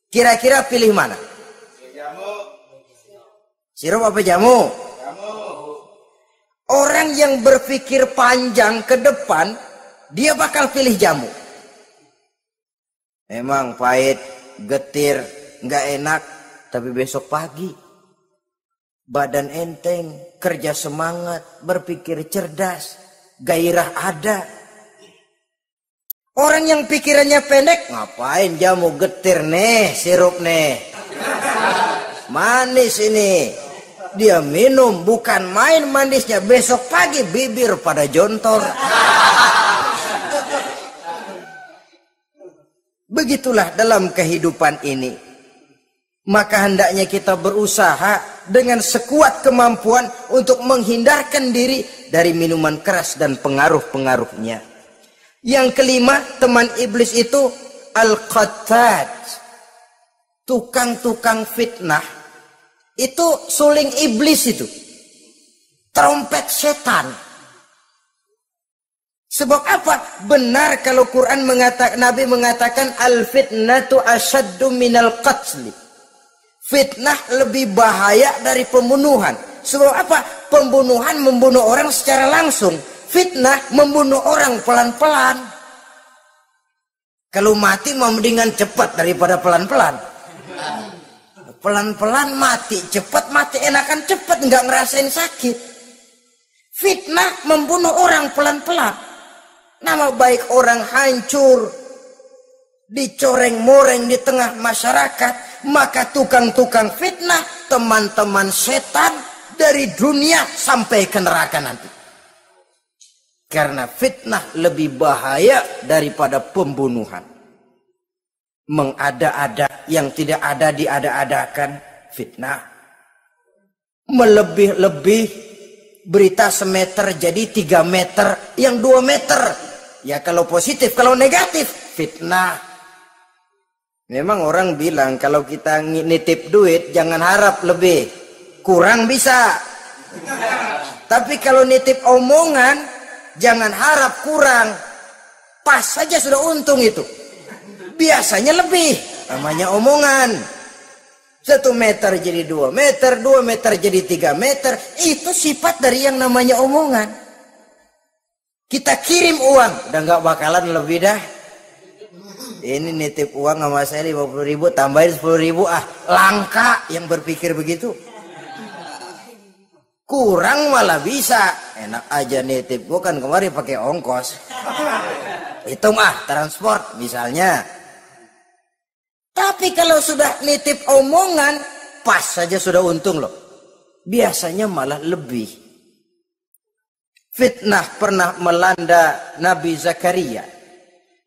kira-kira pilih mana? Jamu. Sirup apa jamu? Jamu. Orang yang berpikir panjang ke depan, dia bakal pilih jamu. Memang pahit, getir, nggak enak, tapi besok pagi badan enteng, kerja semangat, berpikir cerdas, gairah ada. Orang yang pikirannya pendek, ngapain jamu, getir nih, sirup nih, manis ini. Dia minum, bukan main manisnya, besok pagi bibir pada jontor. Begitulah dalam kehidupan ini. Maka hendaknya kita berusaha dengan sekuat kemampuan untuk menghindarkan diri dari minuman keras dan pengaruh-pengaruhnya. Yang kelima, teman iblis itu al-qattad, tukang-tukang fitnah. Itu suling iblis itu, trompet setan. Sebab apa? Benar kalau Quran mengatakan, Nabi mengatakan al-fitnatu asyaddu minal qatli. Fitnah lebih bahaya dari pembunuhan. Sebab apa? Pembunuhan membunuh orang secara langsung. Fitnah membunuh orang pelan-pelan. Kalau mati mau mendingan cepat daripada pelan-pelan. Pelan-pelan mati, cepat mati enakan cepat, nggak ngerasain sakit. Fitnah membunuh orang pelan-pelan. Nama baik orang hancur, dicoreng-moreng di tengah masyarakat. Maka tukang-tukang fitnah, teman-teman setan dari dunia sampai ke neraka nanti. Karena fitnah lebih bahaya daripada pembunuhan. Mengada-ada yang tidak ada diada-adakan, fitnah. Melebih-lebih, berita semeter jadi 3 meter, yang 2 meter. Ya kalau positif, kalau negatif, fitnah. Memang orang bilang kalau kita nitip duit jangan harap lebih, kurang bisa. Tapi kalau nitip omongan jangan harap kurang, pas saja sudah untung itu. Biasanya lebih, namanya omongan. 1 meter jadi 2 meter, 2 meter jadi 3 meter. Itu sifat dari yang namanya omongan. Kita kirim uang, udah gak bakalan lebih dah. Ini nitip uang sama saya 50.000, tambahin 10.000, langka yang berpikir begitu. Kurang malah bisa. Enak aja nitip, gua kan kemarin pakai ongkos. Hitung transport misalnya. Tapi kalau sudah nitip omongan, pas saja sudah untung loh. Biasanya malah lebih. Fitnah pernah melanda Nabi Zakaria.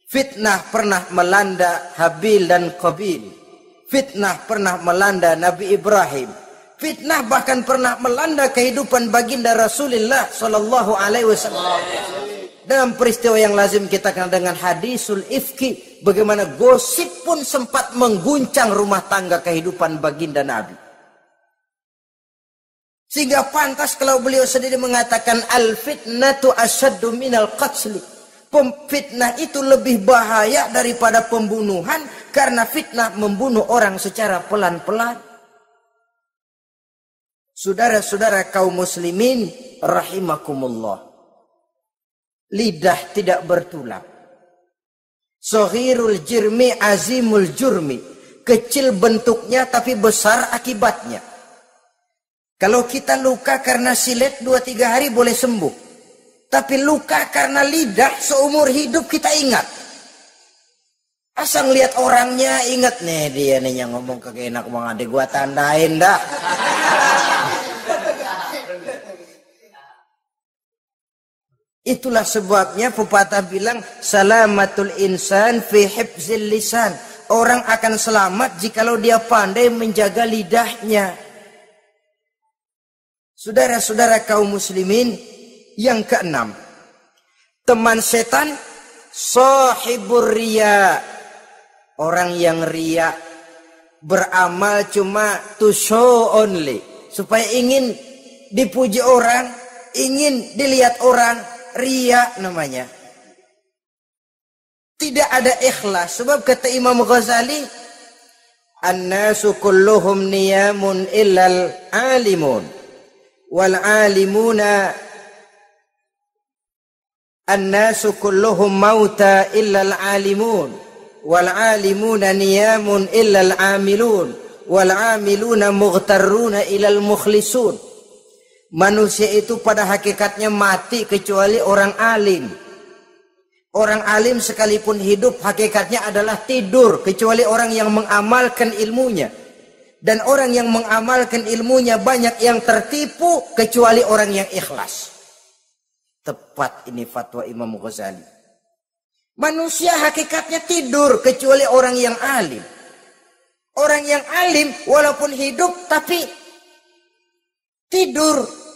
Fitnah pernah melanda Habil dan Qabil. Fitnah pernah melanda Nabi Ibrahim. Fitnah bahkan pernah melanda kehidupan baginda Rasulullah sallallahu alaihi wasallam. Dalam peristiwa yang lazim kita kenal dengan hadisul ifki, bagaimana gosip pun sempat mengguncang rumah tangga kehidupan baginda Nabi. Sehingga pantas kalau beliau sendiri mengatakan al-fitnatu asyaddu minal qatli. Fitnah itu lebih bahaya daripada pembunuhan, karena fitnah membunuh orang secara pelan-pelan. Saudara-saudara kaum muslimin rahimakumullah. Lidah tidak bertulang. Saghirul jirmi azimul jurmi. Kecil bentuknya tapi besar akibatnya. Kalau kita luka karena silet 2-3 hari boleh sembuh. Tapi luka karena lidah seumur hidup kita ingat. Asal lihat orangnya ingat nih, dia nih yang ngomong kagak enak bang, adik gua tandain dah. Itulah sebabnya pepatah bilang salamatul insan fi hifzil lisan. Orang akan selamat jikalau dia pandai menjaga lidahnya. Saudara-saudara kaum muslimin, yang keenam, teman setan sahibur riya. Orang yang riya, beramal cuma to show only, supaya ingin dipuji orang, ingin dilihat orang. Riya namanya. Tidak ada ikhlas. Sebab kata Imam Ghazali, an-nasu kulluhum niyamun illal alimun, wal alimuna an-nasu kulluhum mauta illal alimun, wal alimuna niyamun illal amilun, wal amiluna mughtarruna illal mukhlisun. Manusia itu pada hakikatnya mati kecuali orang alim. Orang alim sekalipun hidup hakikatnya adalah tidur, kecuali orang yang mengamalkan ilmunya. Dan orang yang mengamalkan ilmunya banyak yang tertipu kecuali orang yang ikhlas. Tepat ini fatwa Imam Ghazali. Manusia hakikatnya tidur kecuali orang yang alim. Orang yang alim walaupun hidup tapi tidur.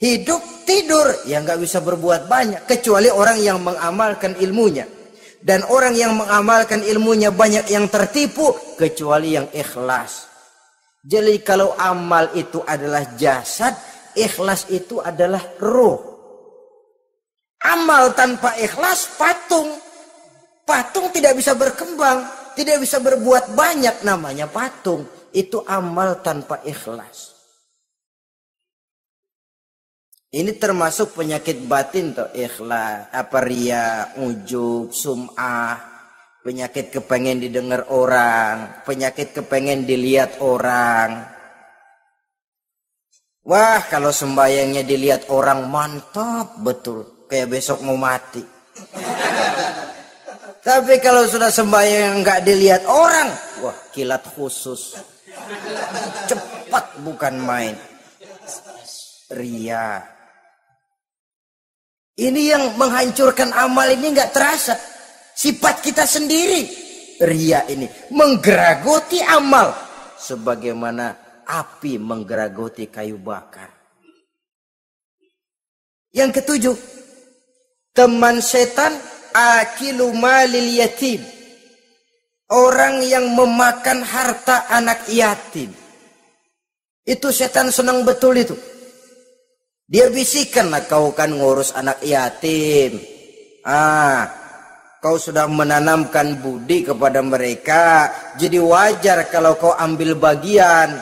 Hidup tidur, ya nggak bisa berbuat banyak kecuali orang yang mengamalkan ilmunya. Dan orang yang mengamalkan ilmunya banyak yang tertipu kecuali yang ikhlas. Jadi kalau amal itu adalah jasad, ikhlas itu adalah ruh. Amal tanpa ikhlas patung. Patung tidak bisa berkembang, tidak bisa berbuat banyak, namanya patung. Itu amal tanpa ikhlas. Ini termasuk penyakit batin tuh, ikhlas, riya, ujub, sum'ah, penyakit kepengen didengar orang, penyakit kepengen dilihat orang. Wah, kalau sembayangnya dilihat orang mantap betul, kayak besok mau mati. Tapi kalau sudah sembayang nggak dilihat orang, wah kilat khusus, cepat bukan main. Riya. Ini yang menghancurkan amal ini nggak terasa. Sifat kita sendiri. Riya ini menggeragoti amal. Sebagaimana api menggeragoti kayu bakar. Yang ketujuh. Teman setan akilu malil yatim. Orang yang memakan harta anak yatim. Itu setan senang betul itu. Dia bisikan, lah kau kan ngurus anak yatim. Kau sudah menanamkan budi kepada mereka. Jadi wajar kalau kau ambil bagian.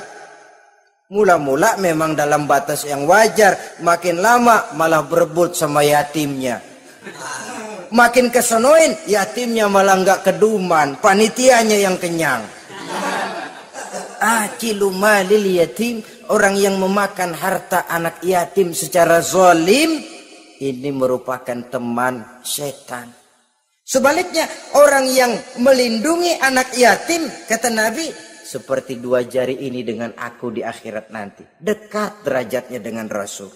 Mula-mula memang dalam batas yang wajar. Makin lama malah berebut sama yatimnya. Makin kesonoin, yatimnya malah nggak keduman, panitianya yang kenyang. Akilu malil yatim, orang yang memakan harta anak yatim secara zalim, ini merupakan teman setan. Sebaliknya, orang yang melindungi anak yatim, kata Nabi, seperti dua jari ini dengan aku di akhirat nanti. Dekat derajatnya dengan Rasul.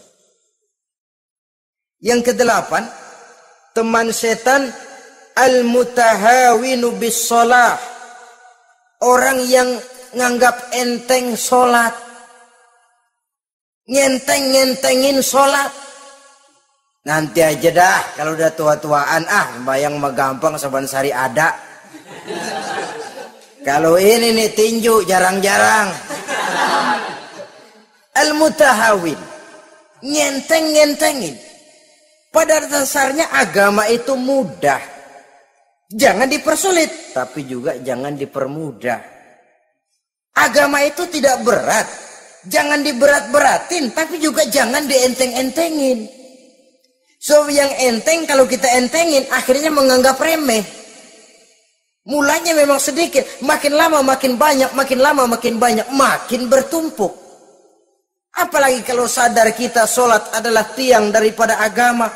Yang kedelapan, teman setan al-mutahawinu bis shalah. Orang yang nganggap enteng sholat. Ngenteng-ngentengin sholat. Nanti aja dah, kalau udah tua-tuaan, sembayang mah gampang, saban sari ada. Kalau ini nih tinju, jarang-jarang. Al-mutahawin. Ngenteng-ngentengin. Pada dasarnya agama itu mudah. Jangan dipersulit, tapi juga jangan dipermudah. Agama itu tidak berat. Jangan diberat-beratin, tapi juga jangan dienteng-entengin. So yang enteng kalau kita entengin, akhirnya menganggap remeh. Mulanya memang sedikit, makin lama makin banyak, makin lama makin banyak, makin bertumpuk. Apalagi kalau sadar kita sholat adalah tiang daripada agama.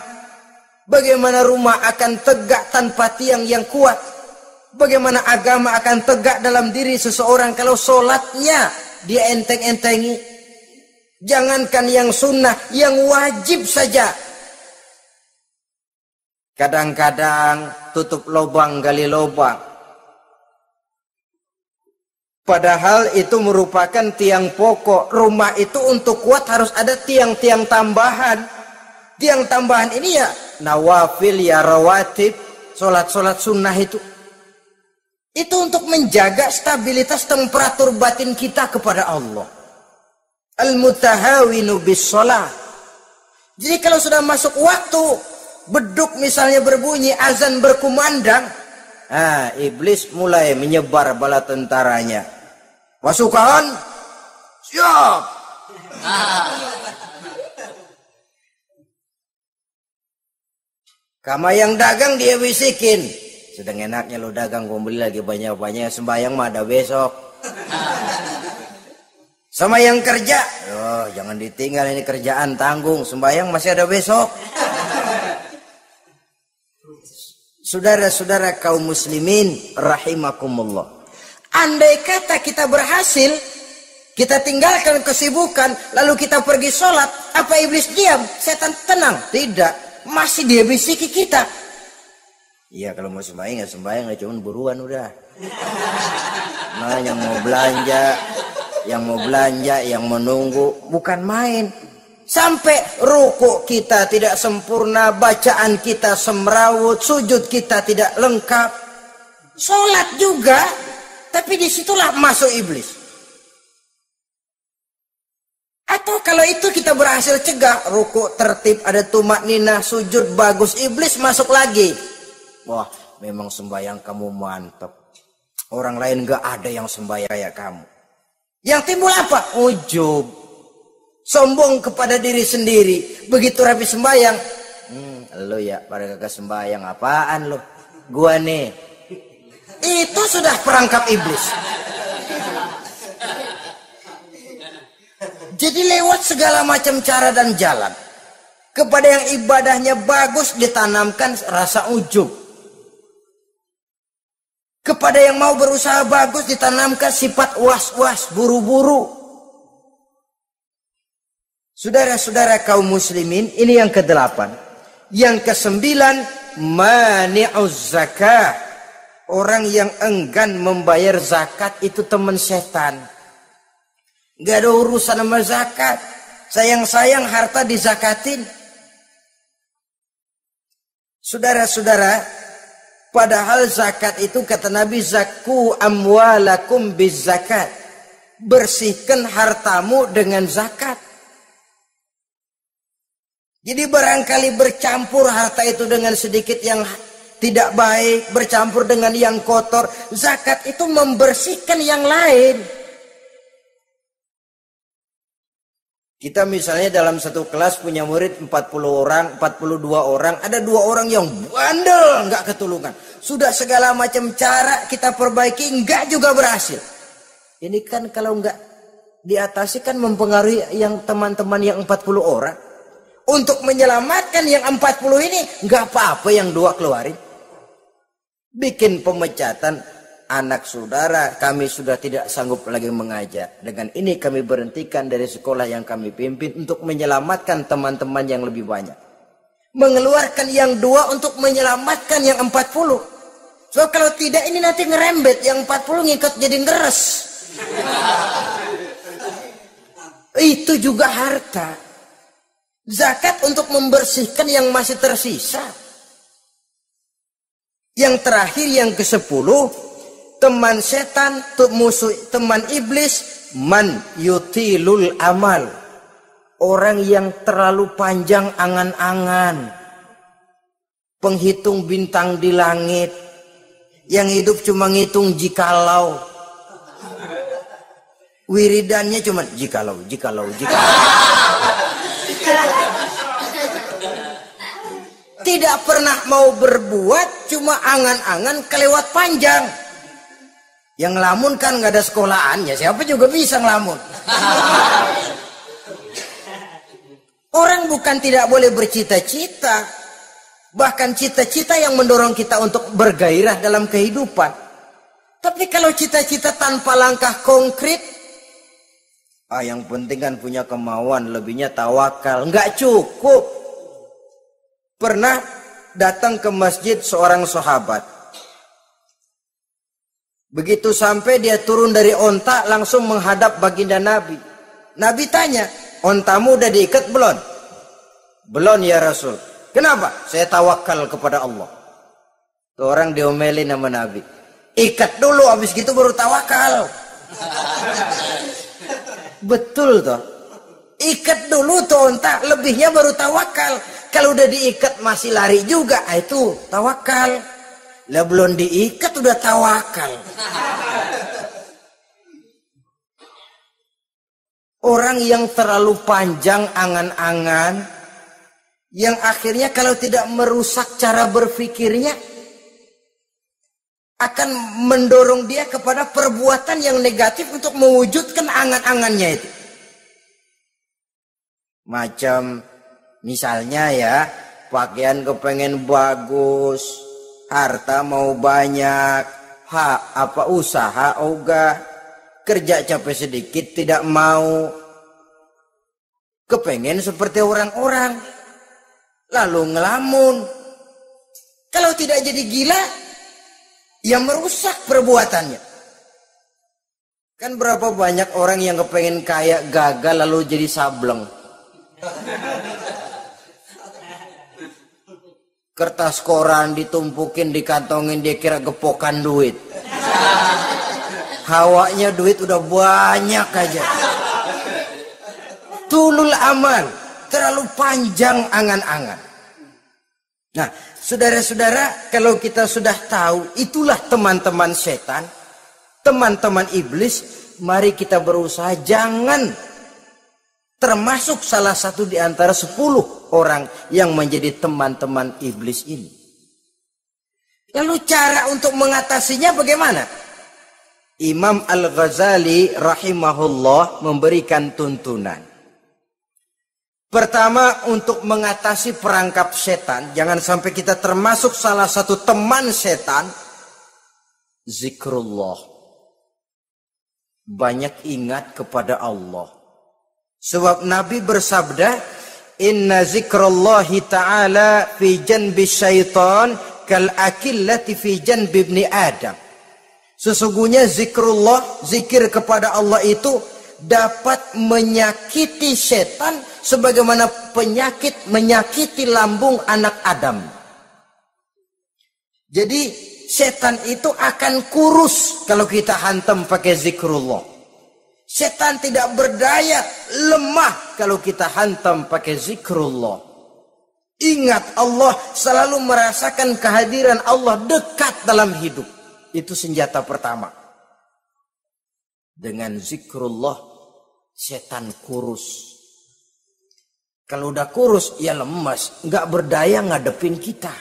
Bagaimana rumah akan tegak tanpa tiang yang kuat? Bagaimana agama akan tegak dalam diri seseorang kalau sholatnya dia enteng-entengi? Jangankan yang sunnah, yang wajib saja. Kadang-kadang tutup lubang gali lubang. Padahal itu merupakan tiang pokok. Rumah itu untuk kuat harus ada tiang-tiang tambahan. Tiang tambahan ini ya nawafil, ya rawatib, sholat-sholat sunnah itu. Itu untuk menjaga stabilitas temperatur batin kita kepada Allah. Al-mutahawinu bis shalah. Jadi kalau sudah masuk waktu, beduk misalnya berbunyi, azan berkumandang, iblis mulai menyebar bala tentaranya. Pasukan, siap. Kama yang dagang dia bisikin. Sedang enaknya lo dagang, gue beli lagi banyak-banyak, sembahyang mah ada besok. Sama yang kerja, jangan ditinggal ini kerjaan tanggung, sembahyang masih ada besok. Saudara-saudara kaum muslimin rahimakumullah. Andai kata kita berhasil, kita tinggalkan kesibukan, lalu kita pergi sholat, apa iblis diam? Setan tenang? Tidak, masih dia bisiki kita. Iya, kalau mau sembahyang ya sembahyang, cuman buruan udah. Nah, yang mau belanja, yang menunggu, bukan main. Sampai ruku kita tidak sempurna, bacaan kita semrawut, sujud kita tidak lengkap. Sholat juga, tapi disitulah masuk iblis. Atau kalau itu kita berhasil cegah, ruku tertib, ada tumakninah, sujud bagus, iblis masuk lagi. Wah, memang sembahyang kamu mantap. Orang lain gak ada yang sembahyang kayak kamu. Yang timbul apa? Ujub. Sombong kepada diri sendiri. Begitu rapi sembahyang, lo ya pada kagak sembahyang, apaan lo? Gua nih. Itu sudah perangkap iblis. Jadi lewat segala macam cara dan jalan, kepada yang ibadahnya bagus ditanamkan rasa ujub. Kepada yang mau berusaha bagus ditanamkan sifat was-was, buru-buru. Saudara-saudara kaum muslimin, ini yang ke-8. Yang ke-9, mani'uz zakah. Orang yang enggan membayar zakat itu teman setan. Gak ada urusan sama zakat. Sayang-sayang harta dizakatin. Saudara-saudara, padahal zakat itu kata Nabi, zakku amwalakum biz zakat. Bersihkan hartamu dengan zakat. Jadi barangkali bercampur harta itu dengan sedikit yang tidak baik, bercampur dengan yang kotor. Zakat itu membersihkan yang lain. Kita misalnya dalam satu kelas punya murid 40 orang, 42 orang, ada 2 orang yang bandel, nggak ketulungan. Sudah segala macam cara kita perbaiki, nggak juga berhasil. Ini kan kalau nggak diatasi kan mempengaruhi yang teman-teman yang 40 orang. Untuk menyelamatkan yang 40 ini, nggak apa-apa yang 2 keluarin. Bikin pemecatan. Anak saudara, kami sudah tidak sanggup lagi mengajar. Dengan ini kami berhentikan dari sekolah yang kami pimpin untuk menyelamatkan teman-teman yang lebih banyak. Mengeluarkan yang 2 untuk menyelamatkan yang 40. So kalau tidak ini nanti ngerembet, yang 40 ngikut jadi ngeres. Itu juga harta. Zakat untuk membersihkan yang masih tersisa. Yang terakhir yang ke-10, teman setan, musuh, teman iblis, man yutilul amal. Orang yang terlalu panjang angan-angan. Penghitung bintang di langit. Yang hidup cuma ngitung jikalau. Wiridannya cuma jikalau. Tidak pernah mau berbuat, cuma angan-angan kelewat panjang. Yang ngelamun kan nggak ada sekolahannya, siapa juga bisa ngelamun. Orang bukan tidak boleh bercita-cita, bahkan cita-cita yang mendorong kita untuk bergairah dalam kehidupan. Tapi kalau cita-cita tanpa langkah konkret, yang penting kan punya kemauan, lebihnya tawakal, nggak cukup. Pernah datang ke masjid seorang sahabat. Begitu sampai dia turun dari onta langsung menghadap baginda Nabi. Nabi tanya, ontamu udah diikat belum? Belum ya Rasul. Kenapa? Saya tawakal kepada Allah. Tuh orang diomelin sama Nabi. Ikat dulu, habis gitu baru tawakal. Betul toh. Ikat dulu tuh onta, lebihnya baru tawakal. Kalau udah diikat masih lari juga, itu tawakal. Lah belum diikat udah tawakal. Orang yang terlalu panjang angan-angan, yang akhirnya kalau tidak merusak cara berpikirnya, akan mendorong dia kepada perbuatan yang negatif untuk mewujudkan angan-angannya itu. Macam misalnya ya, pakaian kepengen bagus, harta mau banyak, usaha ogah, kerja capek sedikit tidak mau, kepengen seperti orang-orang, lalu ngelamun. Kalau tidak jadi gila, ya merusak perbuatannya. Kan berapa banyak orang yang kepengen kaya gagal lalu jadi sableng. Kertas koran ditumpukin, dikantongin, dia kira gepokan duit. Hawanya duit udah banyak aja. Tulul amal, terlalu panjang angan-angan. Nah, saudara-saudara, kalau kita sudah tahu itulah teman-teman setan, teman-teman iblis, mari kita berusaha jangan termasuk salah satu di antara 10 orang yang menjadi teman-teman iblis ini. Lalu cara untuk mengatasinya bagaimana? Imam Al-Ghazali rahimahullah memberikan tuntunan. Pertama, untuk mengatasi perangkap setan, jangan sampai kita termasuk salah satu teman setan, zikrullah. Banyak ingat kepada Allah. Sebab Nabi bersabda, inna zikrallahi ta'ala fi janbi syaitan kal akillati fi janbi ibni Adam. Sesungguhnya zikrullah, zikir kepada Allah itu dapat menyakiti setan sebagaimana penyakit menyakiti lambung anak Adam. Jadi setan itu akan kurus kalau kita hantam pakai zikrullah. Setan tidak berdaya, lemah kalau kita hantam pakai zikrullah. Ingat Allah, selalu merasakan kehadiran Allah dekat dalam hidup. Itu senjata pertama. Dengan zikrullah, setan kurus. Kalau udah kurus, ya lemas. Nggak berdaya ngadepin kita.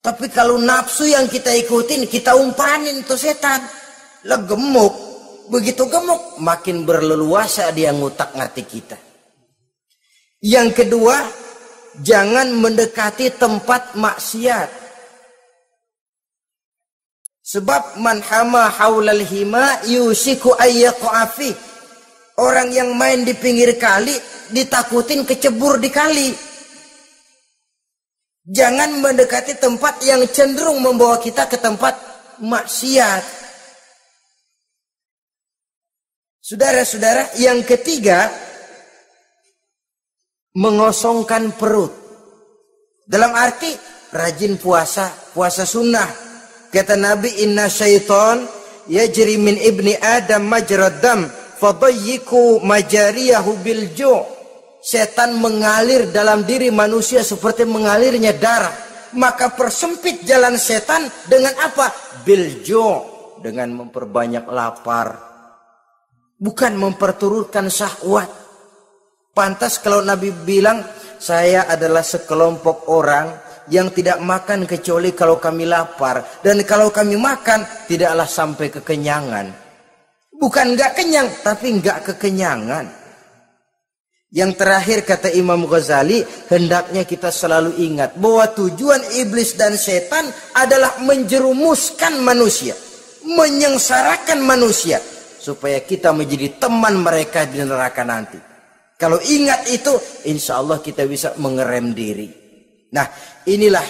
Tapi kalau nafsu yang kita ikutin, kita umpanin tuh setan. Lah gemuk. Begitu gemuk, makin berleluasa dia ngutak-ngatik kita. Yang kedua, jangan mendekati tempat maksiat. Sebab man hama haulal hima yusiku ayyaqafi. Orang yang main di pinggir kali ditakutin kecebur di kali. Jangan mendekati tempat yang cenderung membawa kita ke tempat maksiat. Saudara-saudara, yang ketiga, mengosongkan perut. Dalam arti rajin puasa, puasa sunnah. Kata Nabi, inna syaitan yajri min ibni adam majrad dam fadayyiku majariyahu bil ju'. Setan mengalir dalam diri manusia seperti mengalirnya darah. Maka persempit jalan setan dengan apa? Bil ju', dengan memperbanyak lapar. Bukan memperturutkan syahwat. Pantas kalau Nabi bilang, saya adalah sekelompok orang yang tidak makan kecuali kalau kami lapar. Dan kalau kami makan, tidaklah sampai kekenyangan. Bukan nggak kenyang, tapi nggak kekenyangan. Yang terakhir kata Imam Ghazali, hendaknya kita selalu ingat bahwa tujuan iblis dan setan adalah menjerumuskan manusia, menyengsarakan manusia, supaya kita menjadi teman mereka di neraka nanti. Kalau ingat itu, insya Allah kita bisa mengerem diri. Nah, inilah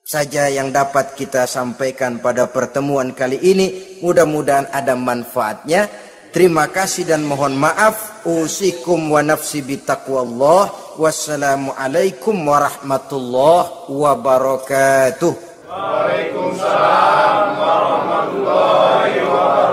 saja yang dapat kita sampaikan pada pertemuan kali ini. Mudah-mudahan ada manfaatnya. Terima kasih dan mohon maaf. Usikum wa nafsi bitaqwallah. Wassalamualaikum warahmatullahi wabarakatuh. Waalaikumsalam warahmatullahi wabarakatuh.